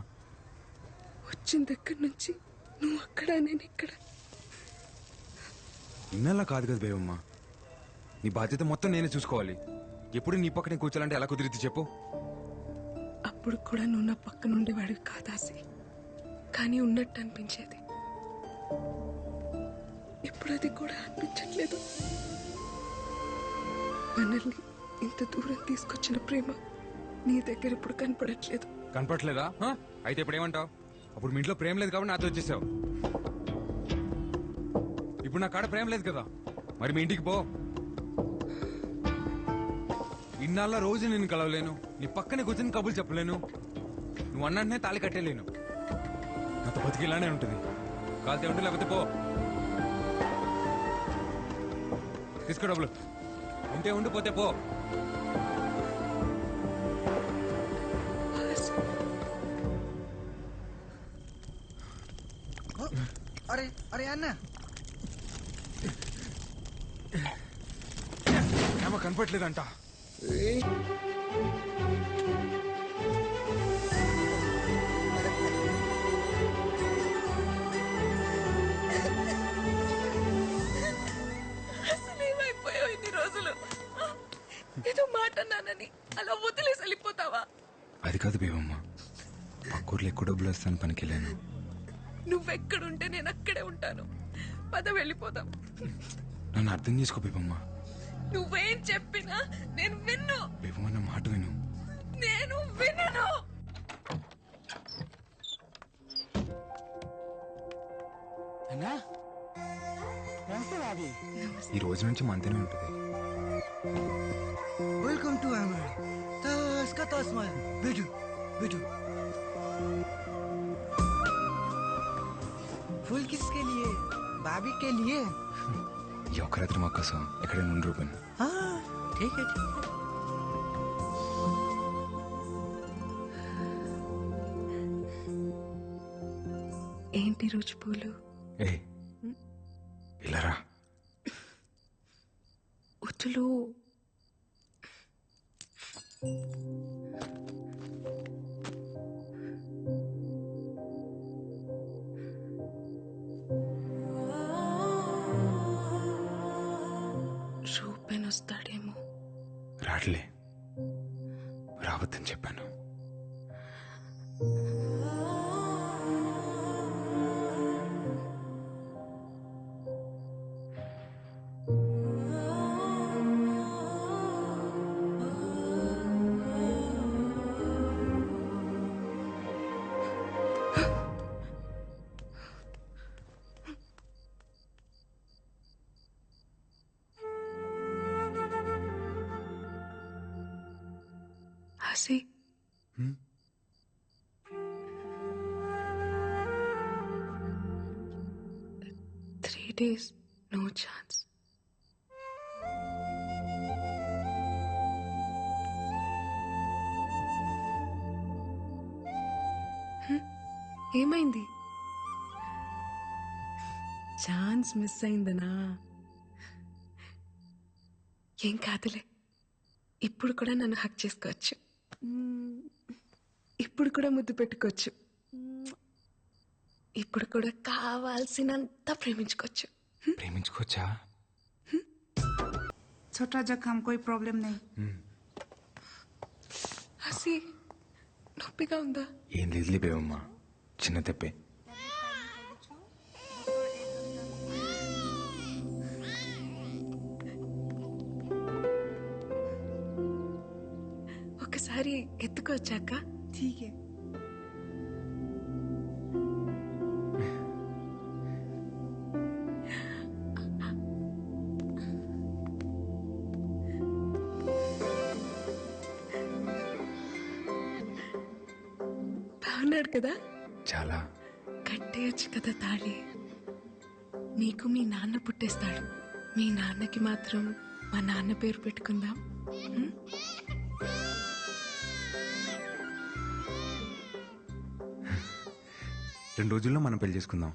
వచ్చిన దగ్గర నుంచి నువ్వు అక్కడ, నేను ఇక్కడ. ఇన్నలా కాదు కదా బేబమ్మా, నీ బాధ్యత మొత్తం నేనే చూసుకోవాలి. ఎప్పుడు నీ పక్కనే కూర్చోాలంటే ఎలా కుదిరిద్ది చెప్పు? అప్పుడు కూడా నువ్వు నా పక్కన ఉండేవాడివి కాదాసి, కానీ ఉన్నట్టు అనిపించేది. ఇప్పుడు అది కూడా అనిపించట్లేదు. మనల్ని ఇంత దూరం తీసుకొచ్చిన ప్రేమ నీ దగ్గర ఇప్పుడు కనపడట్లేదు. కనపట్లేదా? అయితే ఇప్పుడు ఏమంటావు? అప్పుడు మీ ఇంట్లో ప్రేమ లేదు కాబట్టి నాతో వచ్చేసావు. ఇప్పుడు నా కాడ ప్రేమ లేదు కదా, మరి మీ ఇంటికి పో. ఇన్నాళ్ళ రోజు నేను కలవలేను, నీ పక్కనే కూర్చొని కబుర్లు చెప్పలేను, నువ్వు అన్నంటనే తాళి కట్టేలేను. నాతో బతికి ఇలానే ఉంటుంది. కాలితే ఉంటే లేకపోతే పో. తీసుకో డబ్బులు, ఉంటే ఉండిపోతే పో. अरे अरे अन्ना ఏమో కనపట్లేదంట. అసలు ఏమైపోయావు ఇన్ని రోజులు? ఏదో మాట అన్నానని అలా వదిలేసి వెళ్ళిపోతావా? అది కాదు బేబమ్మ, పక్కూర్లో ఎక్కువ డబ్బులు వస్తాను పనికి వెళ్ళాను. నువ్వెక్కడుంటే నేను అక్కడే ఉంటాను. పద వెళ్ళిపోదాం. నన్ను అర్థం చేసుకో బేబమ్మ. నువ్వేం చెప్పినా నేను విన్ను. బేబమ్మ నా మాట విను. నేను వినను. అన్నా ఈ రోజు నుంచి మంతనే ఉంటుంది. वेलकम टू अमर तस का तस में बैठो बैठो। फूल किसके लिए? भाभी के लिए। ఈ ఒక్క రాత్రి మా కోసం ఎక్కడైనా ఉండి రూపాను. हाँ ఏంటి రోజు పూలు? ఏ ఇలారా. వద్దులు. రూపెన్ వస్తాడేమో. రాట్లే, రావద్దని చెప్పాను. హసి, 3 days, no chance. ఏమైంది? ఛాన్స్ మిస్ అయిందనా? ఏం కాదులే, ఇప్పుడు కూడా నన్ను హక్ చేసుకోవచ్చు, ఇప్పుడు కూడా ముద్దు పెట్టుకోవచ్చు, ఇప్పుడు కూడా కావాల్సినంత ప్రేమించుకోవచ్చు. ప్రేమించుకోవచ్చా? छोटा जख्म कोई प्रॉब्लम नहीं. హసి, నొప్పిగా ఉందా? ఏం లేదులే బేవమ్మా, చిన్న తెప్పే. ఒకసారి ఎత్తుకోవచ్చాక? ठीक है. బాగున్నాడు కదా? చాలా. కట్టేయచ్చు కదా తాళి. నీకు మీ నాన్న పుట్టేస్తాడు, మీ నాన్నకి మాత్రం మా నాన్న పేరు పెట్టుకుందాం. 2 రోజుల్లో మనం పెళ్లి చేసుకుందాం.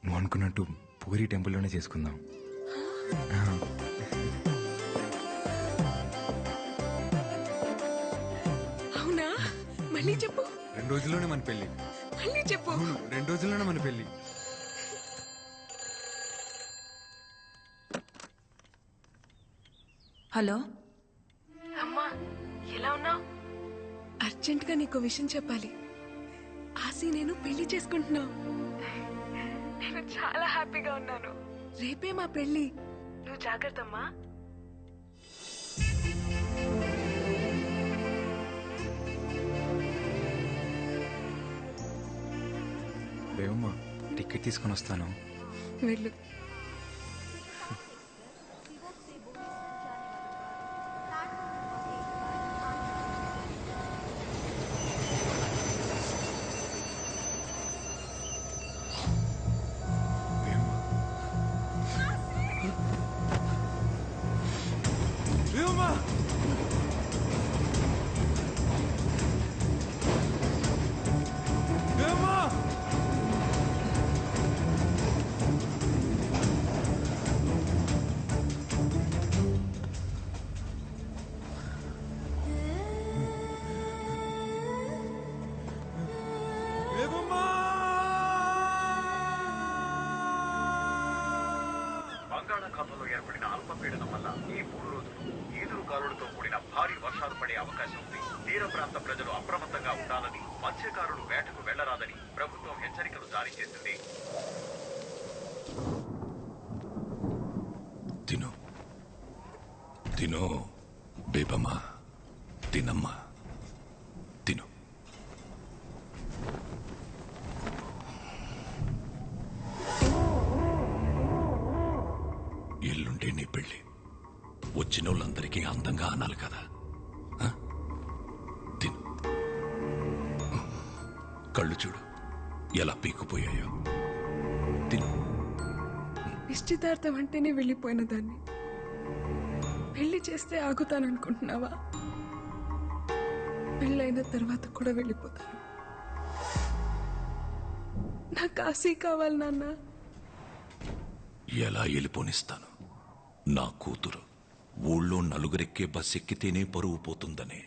నువ్వు అనుకున్నట్టు పూరి టెంపుల్లోనే చేసుకుందాం. అవునా? మళ్ళీ చెప్పు. 2 రోజుల్లోనే మన పెళ్లి. మళ్ళీ చెప్పు. అవును, 2 రోజుల్లోనే మన పెళ్లి. హలో అమ్మా, ఎలా ఉన్నావు? అర్జెంటుగా నీకు విషయం చెప్పాలి. ఆసి నేను పెళ్లి చేసుకుంటున్నా. నేను చాలా హ్యాపీగా ఉన్నాను. రేపే మా పెళ్లి. నువ్వు జాగ్రత్తమ్మా. బేవమ్మా, టికెట్ తీసుకొని వస్తాను. వెళ్ళు. బంగాళాఖాతంలో ఏర్పడిన అల్పపీడనం వల్ల ఈ 3 రోజులు ఈదురు గాలులతో కూడిన భారీ వర్షాలు పడే అవకాశం ఉంది. తీర ప్రాంత ప్రజలు అప్రమత్తంగా ఉండాలని, మత్స్యకారులు వేటకు వెళ్లరాదని ప్రభుత్వం హెచ్చరికలు జారీ చేసింది. తిను తిను బేబమ్మా, తినమ్మా, తిను. ఎల్లుండే నీ పెళ్ళి. వచ్చిన వాళ్ళందరికీ అందంగా అనాలి కదా. తిను. కళ్ళు చూడు ఎలా పీక్కుపోయాయో. తిను. నిశ్చితార్థం అంటేనే వెళ్ళిపోయిన దాన్ని. చేస్తే ఆగుతాననుకుంటున్నావా? పెళ్ళైన తర్వాత కూడా వెళ్ళిపోతాను. నా కాశీ కావాలి నాన్న. ఎలా వెళ్ళిపోనిస్తాను? నా కూతురు ఊళ్ళో నలుగురెక్కే బస్ ఎక్కితేనే పరువు పోతుందనే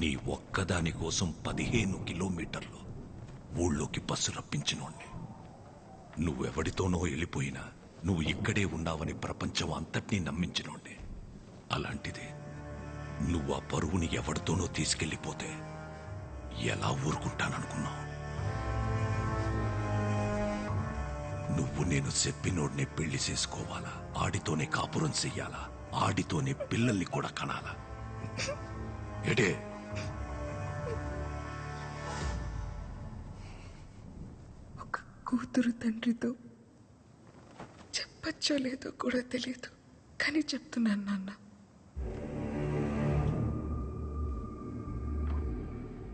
నీ ఒక్కదాని కోసం 15 కిలోమీటర్లు ఊళ్ళోకి బస్సు రప్పించినోణ్ణి. నువ్వెవడితోనో వెళ్ళిపోయినా నువ్వు ఇక్కడే ఉన్నావని ప్రపంచం అంతటినీ నమ్మించినోణ్ణి. అలాంటిది నువ్వు ఆ పరువుని ఎవడితోనో తీసుకెళ్ళిపోతే ఎలా ఊరుకుంటాననుకున్నావు? నువ్వు నేను చెప్పినోడ్నే పెళ్లి చేసుకోవాలా, ఆడితోనే కాపురం చెయ్యాలా, ఆడితోనే పిల్లల్ని కూడా కనాలా? ఎడే ఒక కూతురు తండ్రితో చెప్పచ్చో లేదో కూడా తెలియదు, కానీ చెప్తున్నాను నాన్న.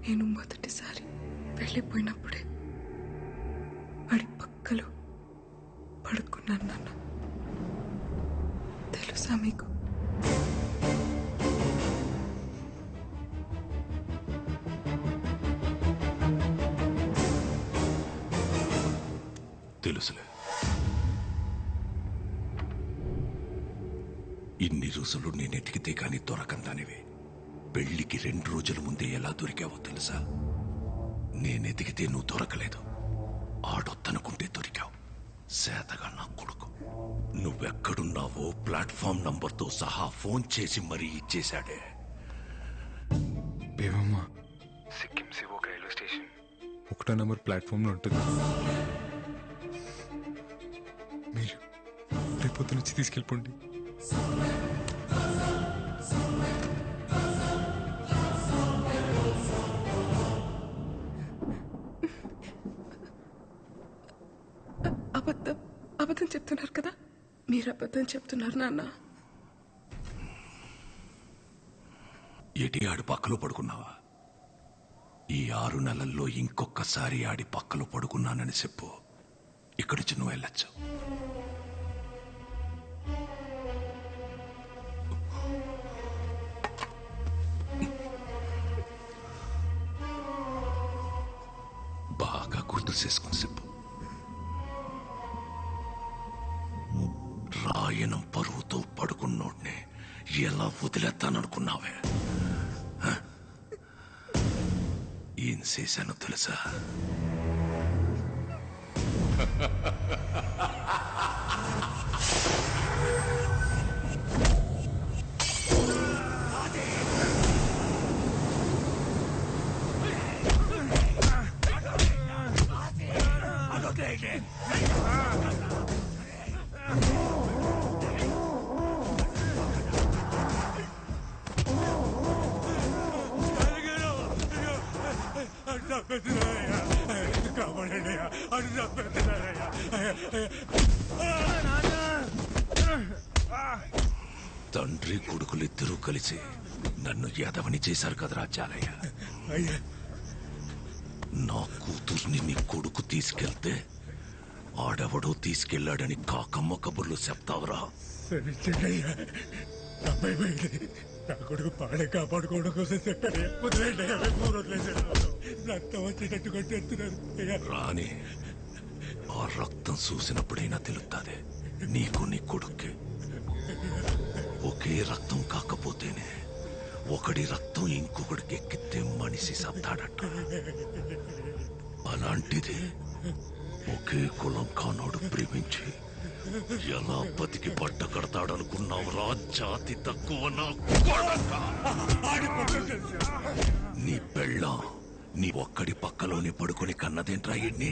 నేను మొదటిసారి వెళ్ళిపోయినప్పుడే వాడి పక్కలో పడుకున్నాను నాన్న. తెలుసా మీకు? తెలుసులే. ఇన్ని రోజులు నేను ఎతికితే కాని దొరకందానివి పెళ్లికి 2 రోజుల ముందే ఎలా దొరికావో తెలుసా? నేనెతికితే నువ్వు దొరకలేదు, ఆడొద్దనుకుంటే దొరికావు. సేతగా నా కొడుకు నువ్వెక్కడున్నావో ప్లాట్ఫామ్ నంబర్తో సహా ఫోన్ చేసి మరీ ఇచ్చేశాడే. బేవమ్మ, సిక్కిం సివోక్ రైల్వే స్టేషన్ 1వ నంబర్ ప్లాట్ఫామ్లో ఉంటుంది. మీరు రేపొద్దు నుంచి తీసుకెళ్ళిపోండి. అబద్ధం చెప్తున్నారు కదా? మీరు అబద్ధం చెప్తున్నారు నాన్న. ఎటి ఆడి పక్కలో పడుకున్నావా? ఈ 6 నెలల్లో ఇంకొకసారి ఆడి పక్కలో పడుకున్నానని చెప్పు, ఇక్కడికి నువ్వు వెళ్ళొచ్చు. బాగా గుర్తు చేసుకుని చెప్పు. రాయనం పరువుతో పడుకున్నోడ్నే ఎలా వదిలేస్తాననుకున్నావే? ఏం చేశానో తెలుసా? తండ్రి కొడుకులిద్దరూ కలిసి నన్ను యాదవని చేశారు కదరా చాలయ్య. నా కూతుర్ని నీ కొడుకు తీసుకెళ్తే ఆడెవడో తీసుకెళ్లాడని కాకమ్మ కబుర్లు చెప్తావురా? నా కొడుకు పాడే కాపాడుకోవడం కోసం చెప్పారు. రక్తం వచ్చేటట్టు కొట్టేస్తున్నారు. రాని ఆ రక్తం చూసినప్పుడైనా తెలుస్తుంది నీకు నీ కొడుక్కి. ఒకే రక్తం కాకపోతేనే ఒకడి రక్తం ఇంకొకడికి ఎక్కితే మనిషి సత్తాడట. అలాంటిది ఒకే కులం కానోడు ప్రేమించి ఎలా బతికి బట్ట కడతాడనుకున్నావురా జాతి తక్కువ నా కొడక? నీ పెళ్ళం నీ ఒక్కడి పక్కలోనే పడుకొని కన్నదేంట్రా ఎన్ని?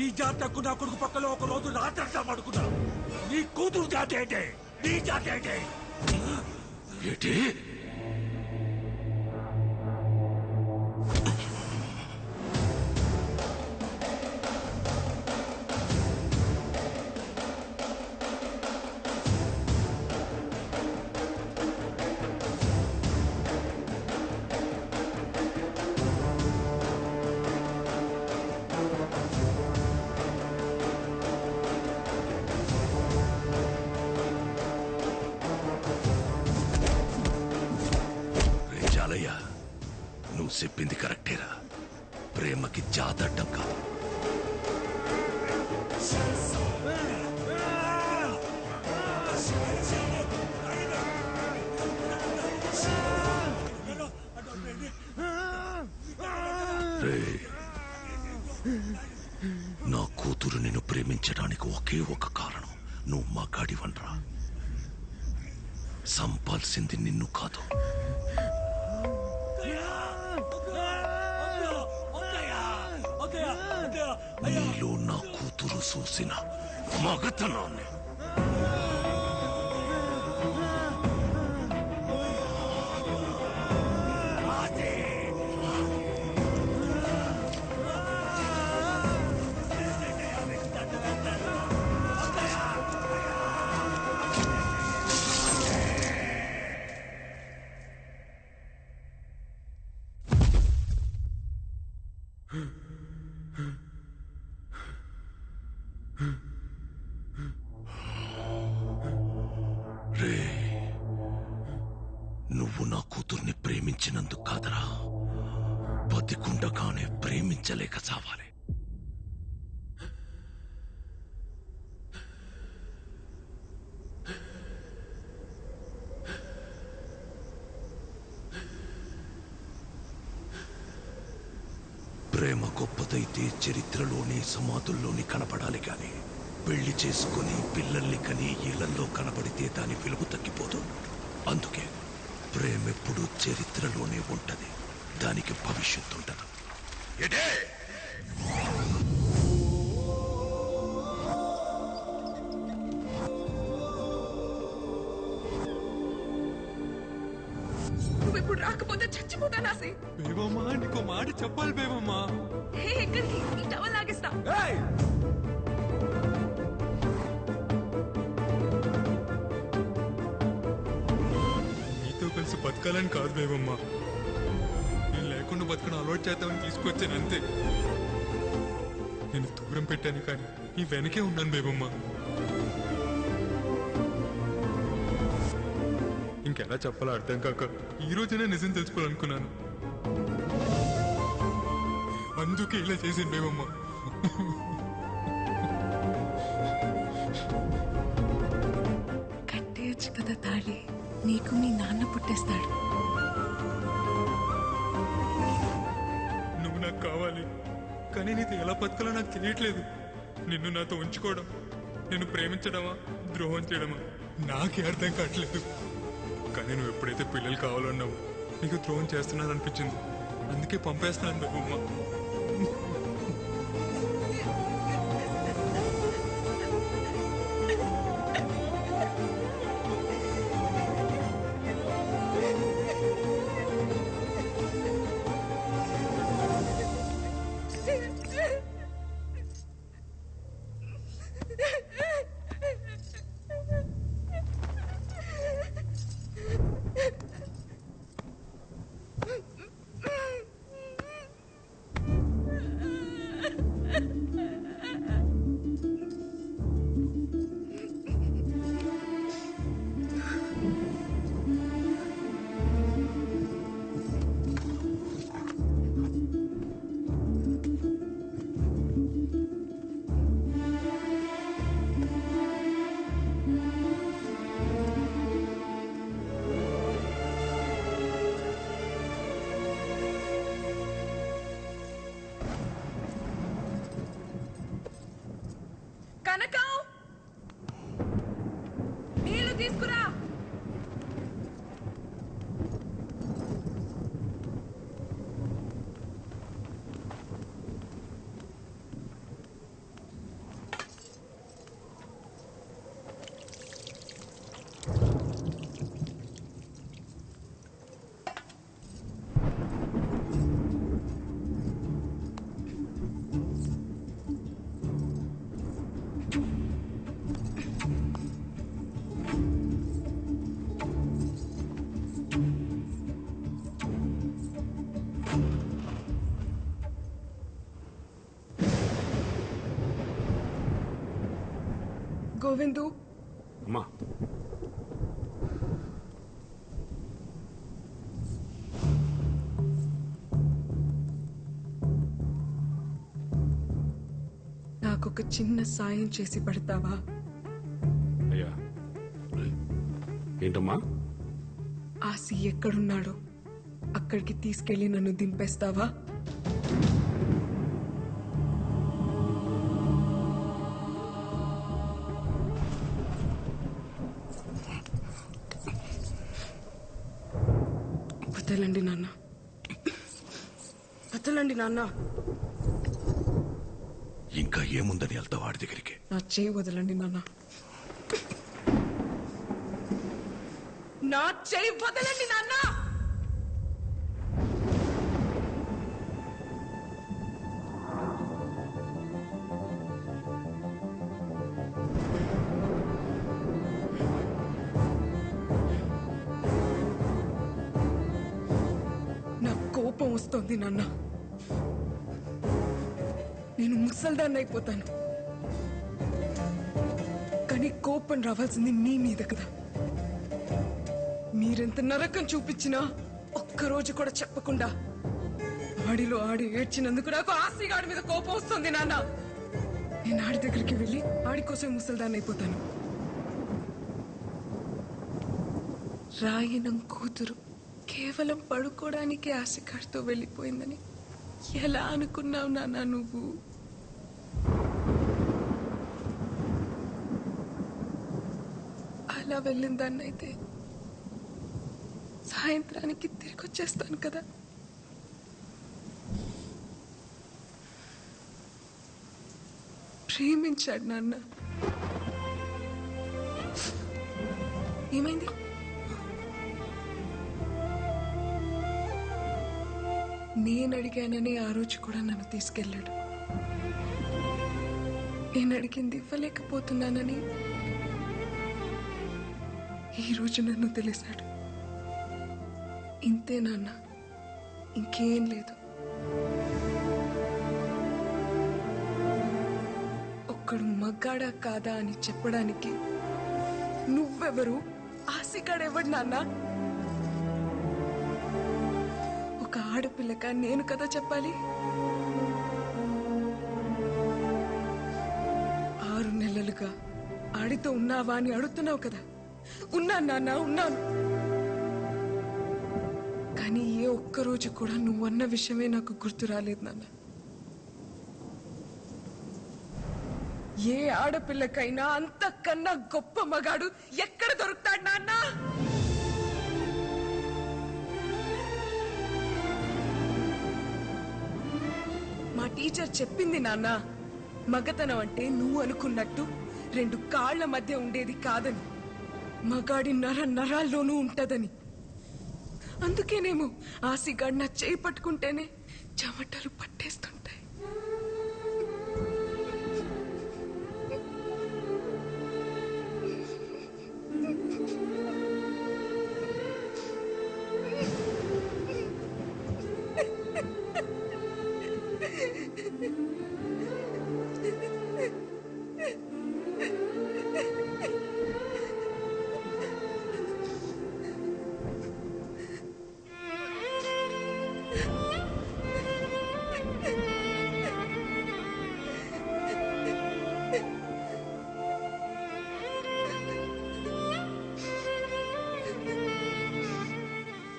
ఈ జాతకు నా కొడుకు పక్కలో ఒక రోజు రాత్రంతా పడుకున్నా. నీ కూతురు జాతి ఏంటి? నీ జాతి ఏంటి? ఏంటి? చెప్పింది కరెక్టేరా. ప్రేమకి జాతడ్డం కాదు. నా కూతురు నిన్ను ప్రేమించడానికి ఒకే ఒక కారణం, నువ్వు మగాడివన్రా. సంపాల్సింది నిన్ను కాదు. నీలో నా కూతురు చూసిన మగతనాన్ని. రే, నువ్వు నా కూతుర్ని ప్రేమించినందుకు కాదరా, బతికుండగానే ప్రేమించలేక చావాలి. ప్రేమ గొప్పదైతే చరిత్రలోని సమాధుల్లోని కనపడాలి గాని, పెళ్లి చేసుకుని పిల్లల్ని కని ఇళ్లలో కనబడితే దాని విలువ తగ్గిపోదు. అందుకే ప్రేమ ఎప్పుడూ చరిత్రలోనే ఉంటది, దానికి భవిష్యత్తు ఉండదు. ఎడే నువ్వు ఇప్పుడు రాకపోతే చచ్చిపోతానాసి. బేబమ్మా, నీకో మాట చెప్పాలి బేబమ్మా. ఎక్కడికి? ఈ టవల్ లాగిస్తా. నీతో కలిసి బతకాలని కాదు బేబమ్మా, నేను లేకుండా బతకడం అలవాటు చేద్దామని తీసుకొచ్చాను అంతే. నేను దూరం పెట్టాను కానీ నీ వెనకే ఉన్నాను బేబమ్మా. ఇంకెలా చెప్పాలో అర్థం కాక ఈ రోజైనా నిజం తెలుసుకోవాలనుకున్నాను. అందుకే ఇలా చేసింది బేబమ్మా. కట్టేయచ్చు కదా తాళి, నీకు మీ నాన్న పుట్టేస్తాడు. నువ్వు నాకు కావాలి, కానీ నీతో ఎలా బతకాలో నాకు తెలియట్లేదు. నిన్ను నాతో ఉంచుకోవడం, నిన్ను ప్రేమించడమా ద్రోహం చేయడమా నాకే అర్థం కావట్లేదు. కానీ నువ్వు ఎప్పుడైతే పిల్లలు కావాలన్నావు, నీకు ద్రోహం చేస్తున్నాను అనిపించింది, అందుకే పంపేస్తున్నాను బేబమ్మ. కనకం, నీళ్లు తీసుకురా. గోవిందు, అమ్మా, నాకొక చిన్న సాయం చేసి పడతావా? అయ్యా ఏంటమ్మా? ఆసి ఎక్కడున్నాడో అక్కడికి తీసుకెళ్లి నన్ను దింపేస్తావా? వదలండి నాన్న, వదలండి నాన్న. ఇంకా ఏముందని వెళ్తా వాడి దగ్గరికి? నా చేయి వదలండి నాన్న, నా చేయి వదలండి నాన్న. కోపం వస్తోంది నాన్న. నేను ముసల్దాన్ని అయిపోతాను, కానీ కోపం రావాల్సింది నీ మీద కదా. మీరెంత నరకం చూపించినా ఒక్కరోజు కూడా చెప్పకుండా ఆడిలో ఆడి ఏడ్చినందుకు నాకు ఆసిగాడి మీద కోపం వస్తుంది నాన్న. నేను ఆడి దగ్గరికి వెళ్ళి ఆడి కోసం ముసల్దాన్ని అయిపోతాను. రాయనం కూతురు కేవలం పడుకోవడానికి ఆశకాడితో వెళ్ళిపోయిందని ఎలా అనుకున్నావు నాన్న నువ్వు? అలా వెళ్ళిందాన్నైతే సాయంత్రానికి తిరిగి వచ్చేస్తాను కదా. ప్రేమించాడు నాన్న. ఏమైంది? నేను అడిగానని ఆ రోజు కూడా నన్ను తీసుకెళ్ళాడు. నేను అడిగింది ఇవ్వలేకపోతున్నానని ఈ రోజు నన్ను తెలిసాడు. ఇంతే నాన్న, ఇంకేం లేదు. ఒక్కడు మగ్గాడా కాదా అని చెప్పడానికి నువ్వెవరు? ఆశగాడెవడు నాన్న? ఒక ఆడపిల్లగా నేను కదా చెప్పాలి. 6 నెలలుగా ఆడితో ఉన్నావా అని అడుగుతున్నావు కదా. ఉన్నాను నాన్న, ఉన్నాను. కానీ ఏ ఒక్కరోజు కూడా నువ్వన్న విషయమే నాకు గుర్తు రాలేదు నాన్న. ఏ ఆడపిల్లకైనా అంతకన్నా గొప్ప మగాడు ఎక్కడ దొరుకుతాడు నాన్న? మా టీచర్ చెప్పింది నాన్న, మగతనం అంటే నువ్వు అనుకున్నట్టు 2 కాళ్ల మధ్య ఉండేది కాదని, మగాడి నరాల్లోనూ ఉంటదని. అందుకేనేమో ఆసిగాడు నా చేయి పట్టుకుంటేనే చెమటలు పట్టేస్తుంటాయి.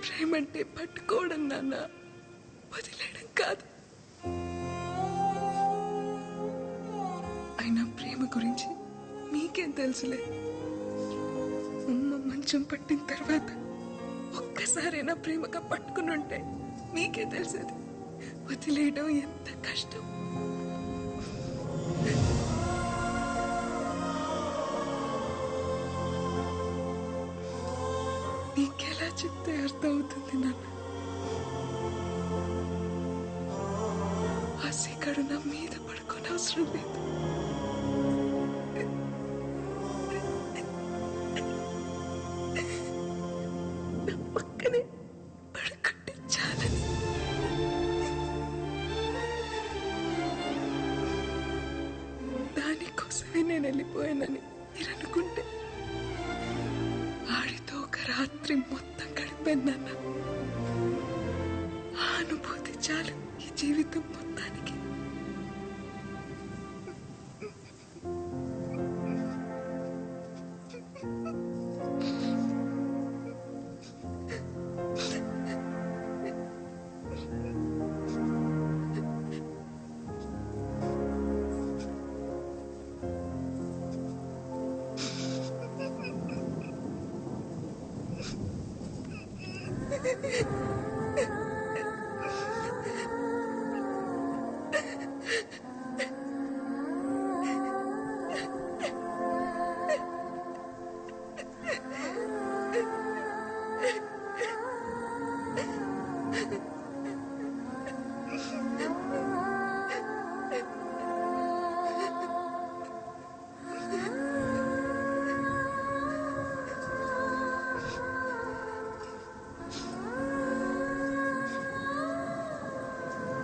ప్రేమంటే పట్టుకోవడం నాన్న, వదిలేయడం కాదు. అయినా ప్రేమ గురించి మీకేం తెలుసులే. అమ్మ మంచం పట్టిన తర్వాత ఒక్కసారైనా ప్రేమగా పట్టుకుని ఉంటే మీకే తెలిసేది వదిలేయడం ఎంత కష్టం. నీకెలా చెప్తే అర్థమవుతుంది నాన్న? ఆశగాడు నా మీద పడుకోని అవసరం లేదు. నా పక్కనే పడుకుంటే చాలని. దానికోసమే నేను వెళ్ళిపోయానని మీరు అనుకుంటే ఆడితో ఒక రాత్రి మొత్తం గడిపానన్న ఆ అనుభూతి చాలు ఈ జీవితం మొత్తానికి.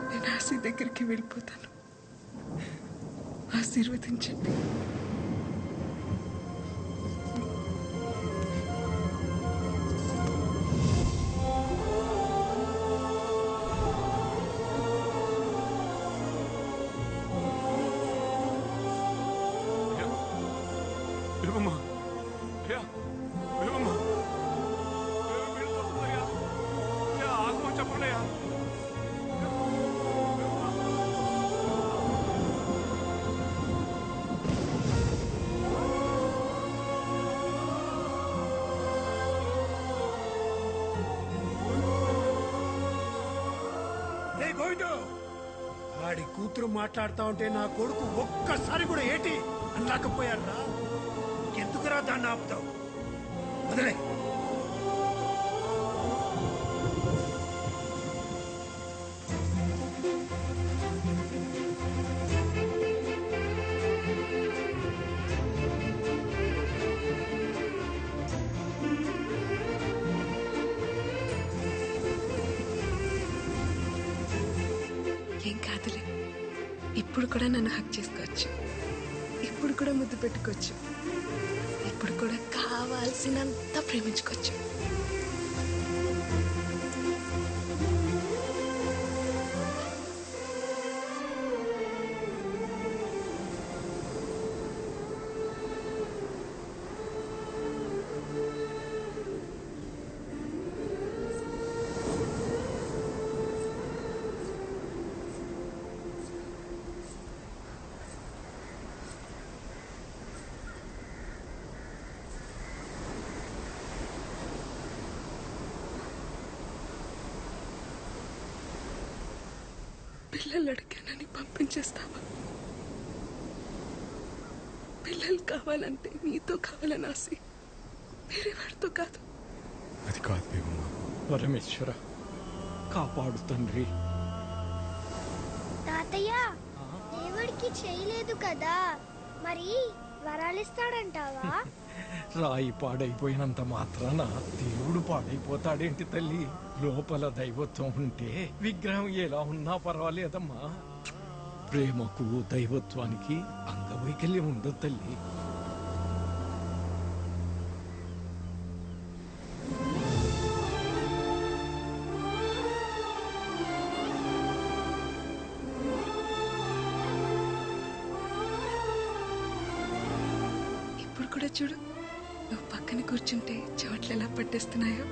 నేను ఆశ దగ్గరికి వెళ్ళిపోతాను. ఆశీర్వదించండి. విలువమ్మా అయ్యా విలువమ్మా వెళ్ళిపోతుందయ్యా అయ్యా ఆగమని చెప్పండి అయ్యా ఏ గోవిందు, ఆడి కూతురు మాట్లాడుతా ఉంటే నా కొడుకు ఒక్కసారి కూడా ఏటి అనలేకపోయారా? ఎందుకురా దాన్ని ఆపుతావు? వదిలే. ఏం కాదులే. ఇప్పుడు కూడా నన్ను హక్ చేసుకోవచ్చు. ఇప్పుడు కూడా ముద్దు పెట్టుకోవచ్చు. ఇప్పుడు కూడా కావాల్సినంత ప్రేమించుకోవచ్చు. పిల్లలు అడిగానని పంపించేస్తావా? పిల్లలు కావాలంటే నీతో కావాలని ఆశ, వేరే వాడితో కాదు. అది కాదు బేబమ్మ. పరమేశ్వర కాపాడు తండ్రి. తాతయ్య, దేవుడికి చేయలేదు కదా, మరి వరాలిస్తాడంటావా? రాయి పాడైపోయినంత మాత్రాన దేవుడు పాడైపోతాడేంటి తల్లి? లోపల దైవత్వం ఉంటే విగ్రహం ఎలా ఉన్నా పర్వాలేదమ్మా. ప్రేమకు దైవత్వానికి అంగవైకల్యం ఉండదు తల్లి. ఇప్పుడు కూడా చూడు, నువ్వు పక్కన కూర్చుంటే చెవట్లు ఎలా పట్టేస్తున్నాయో.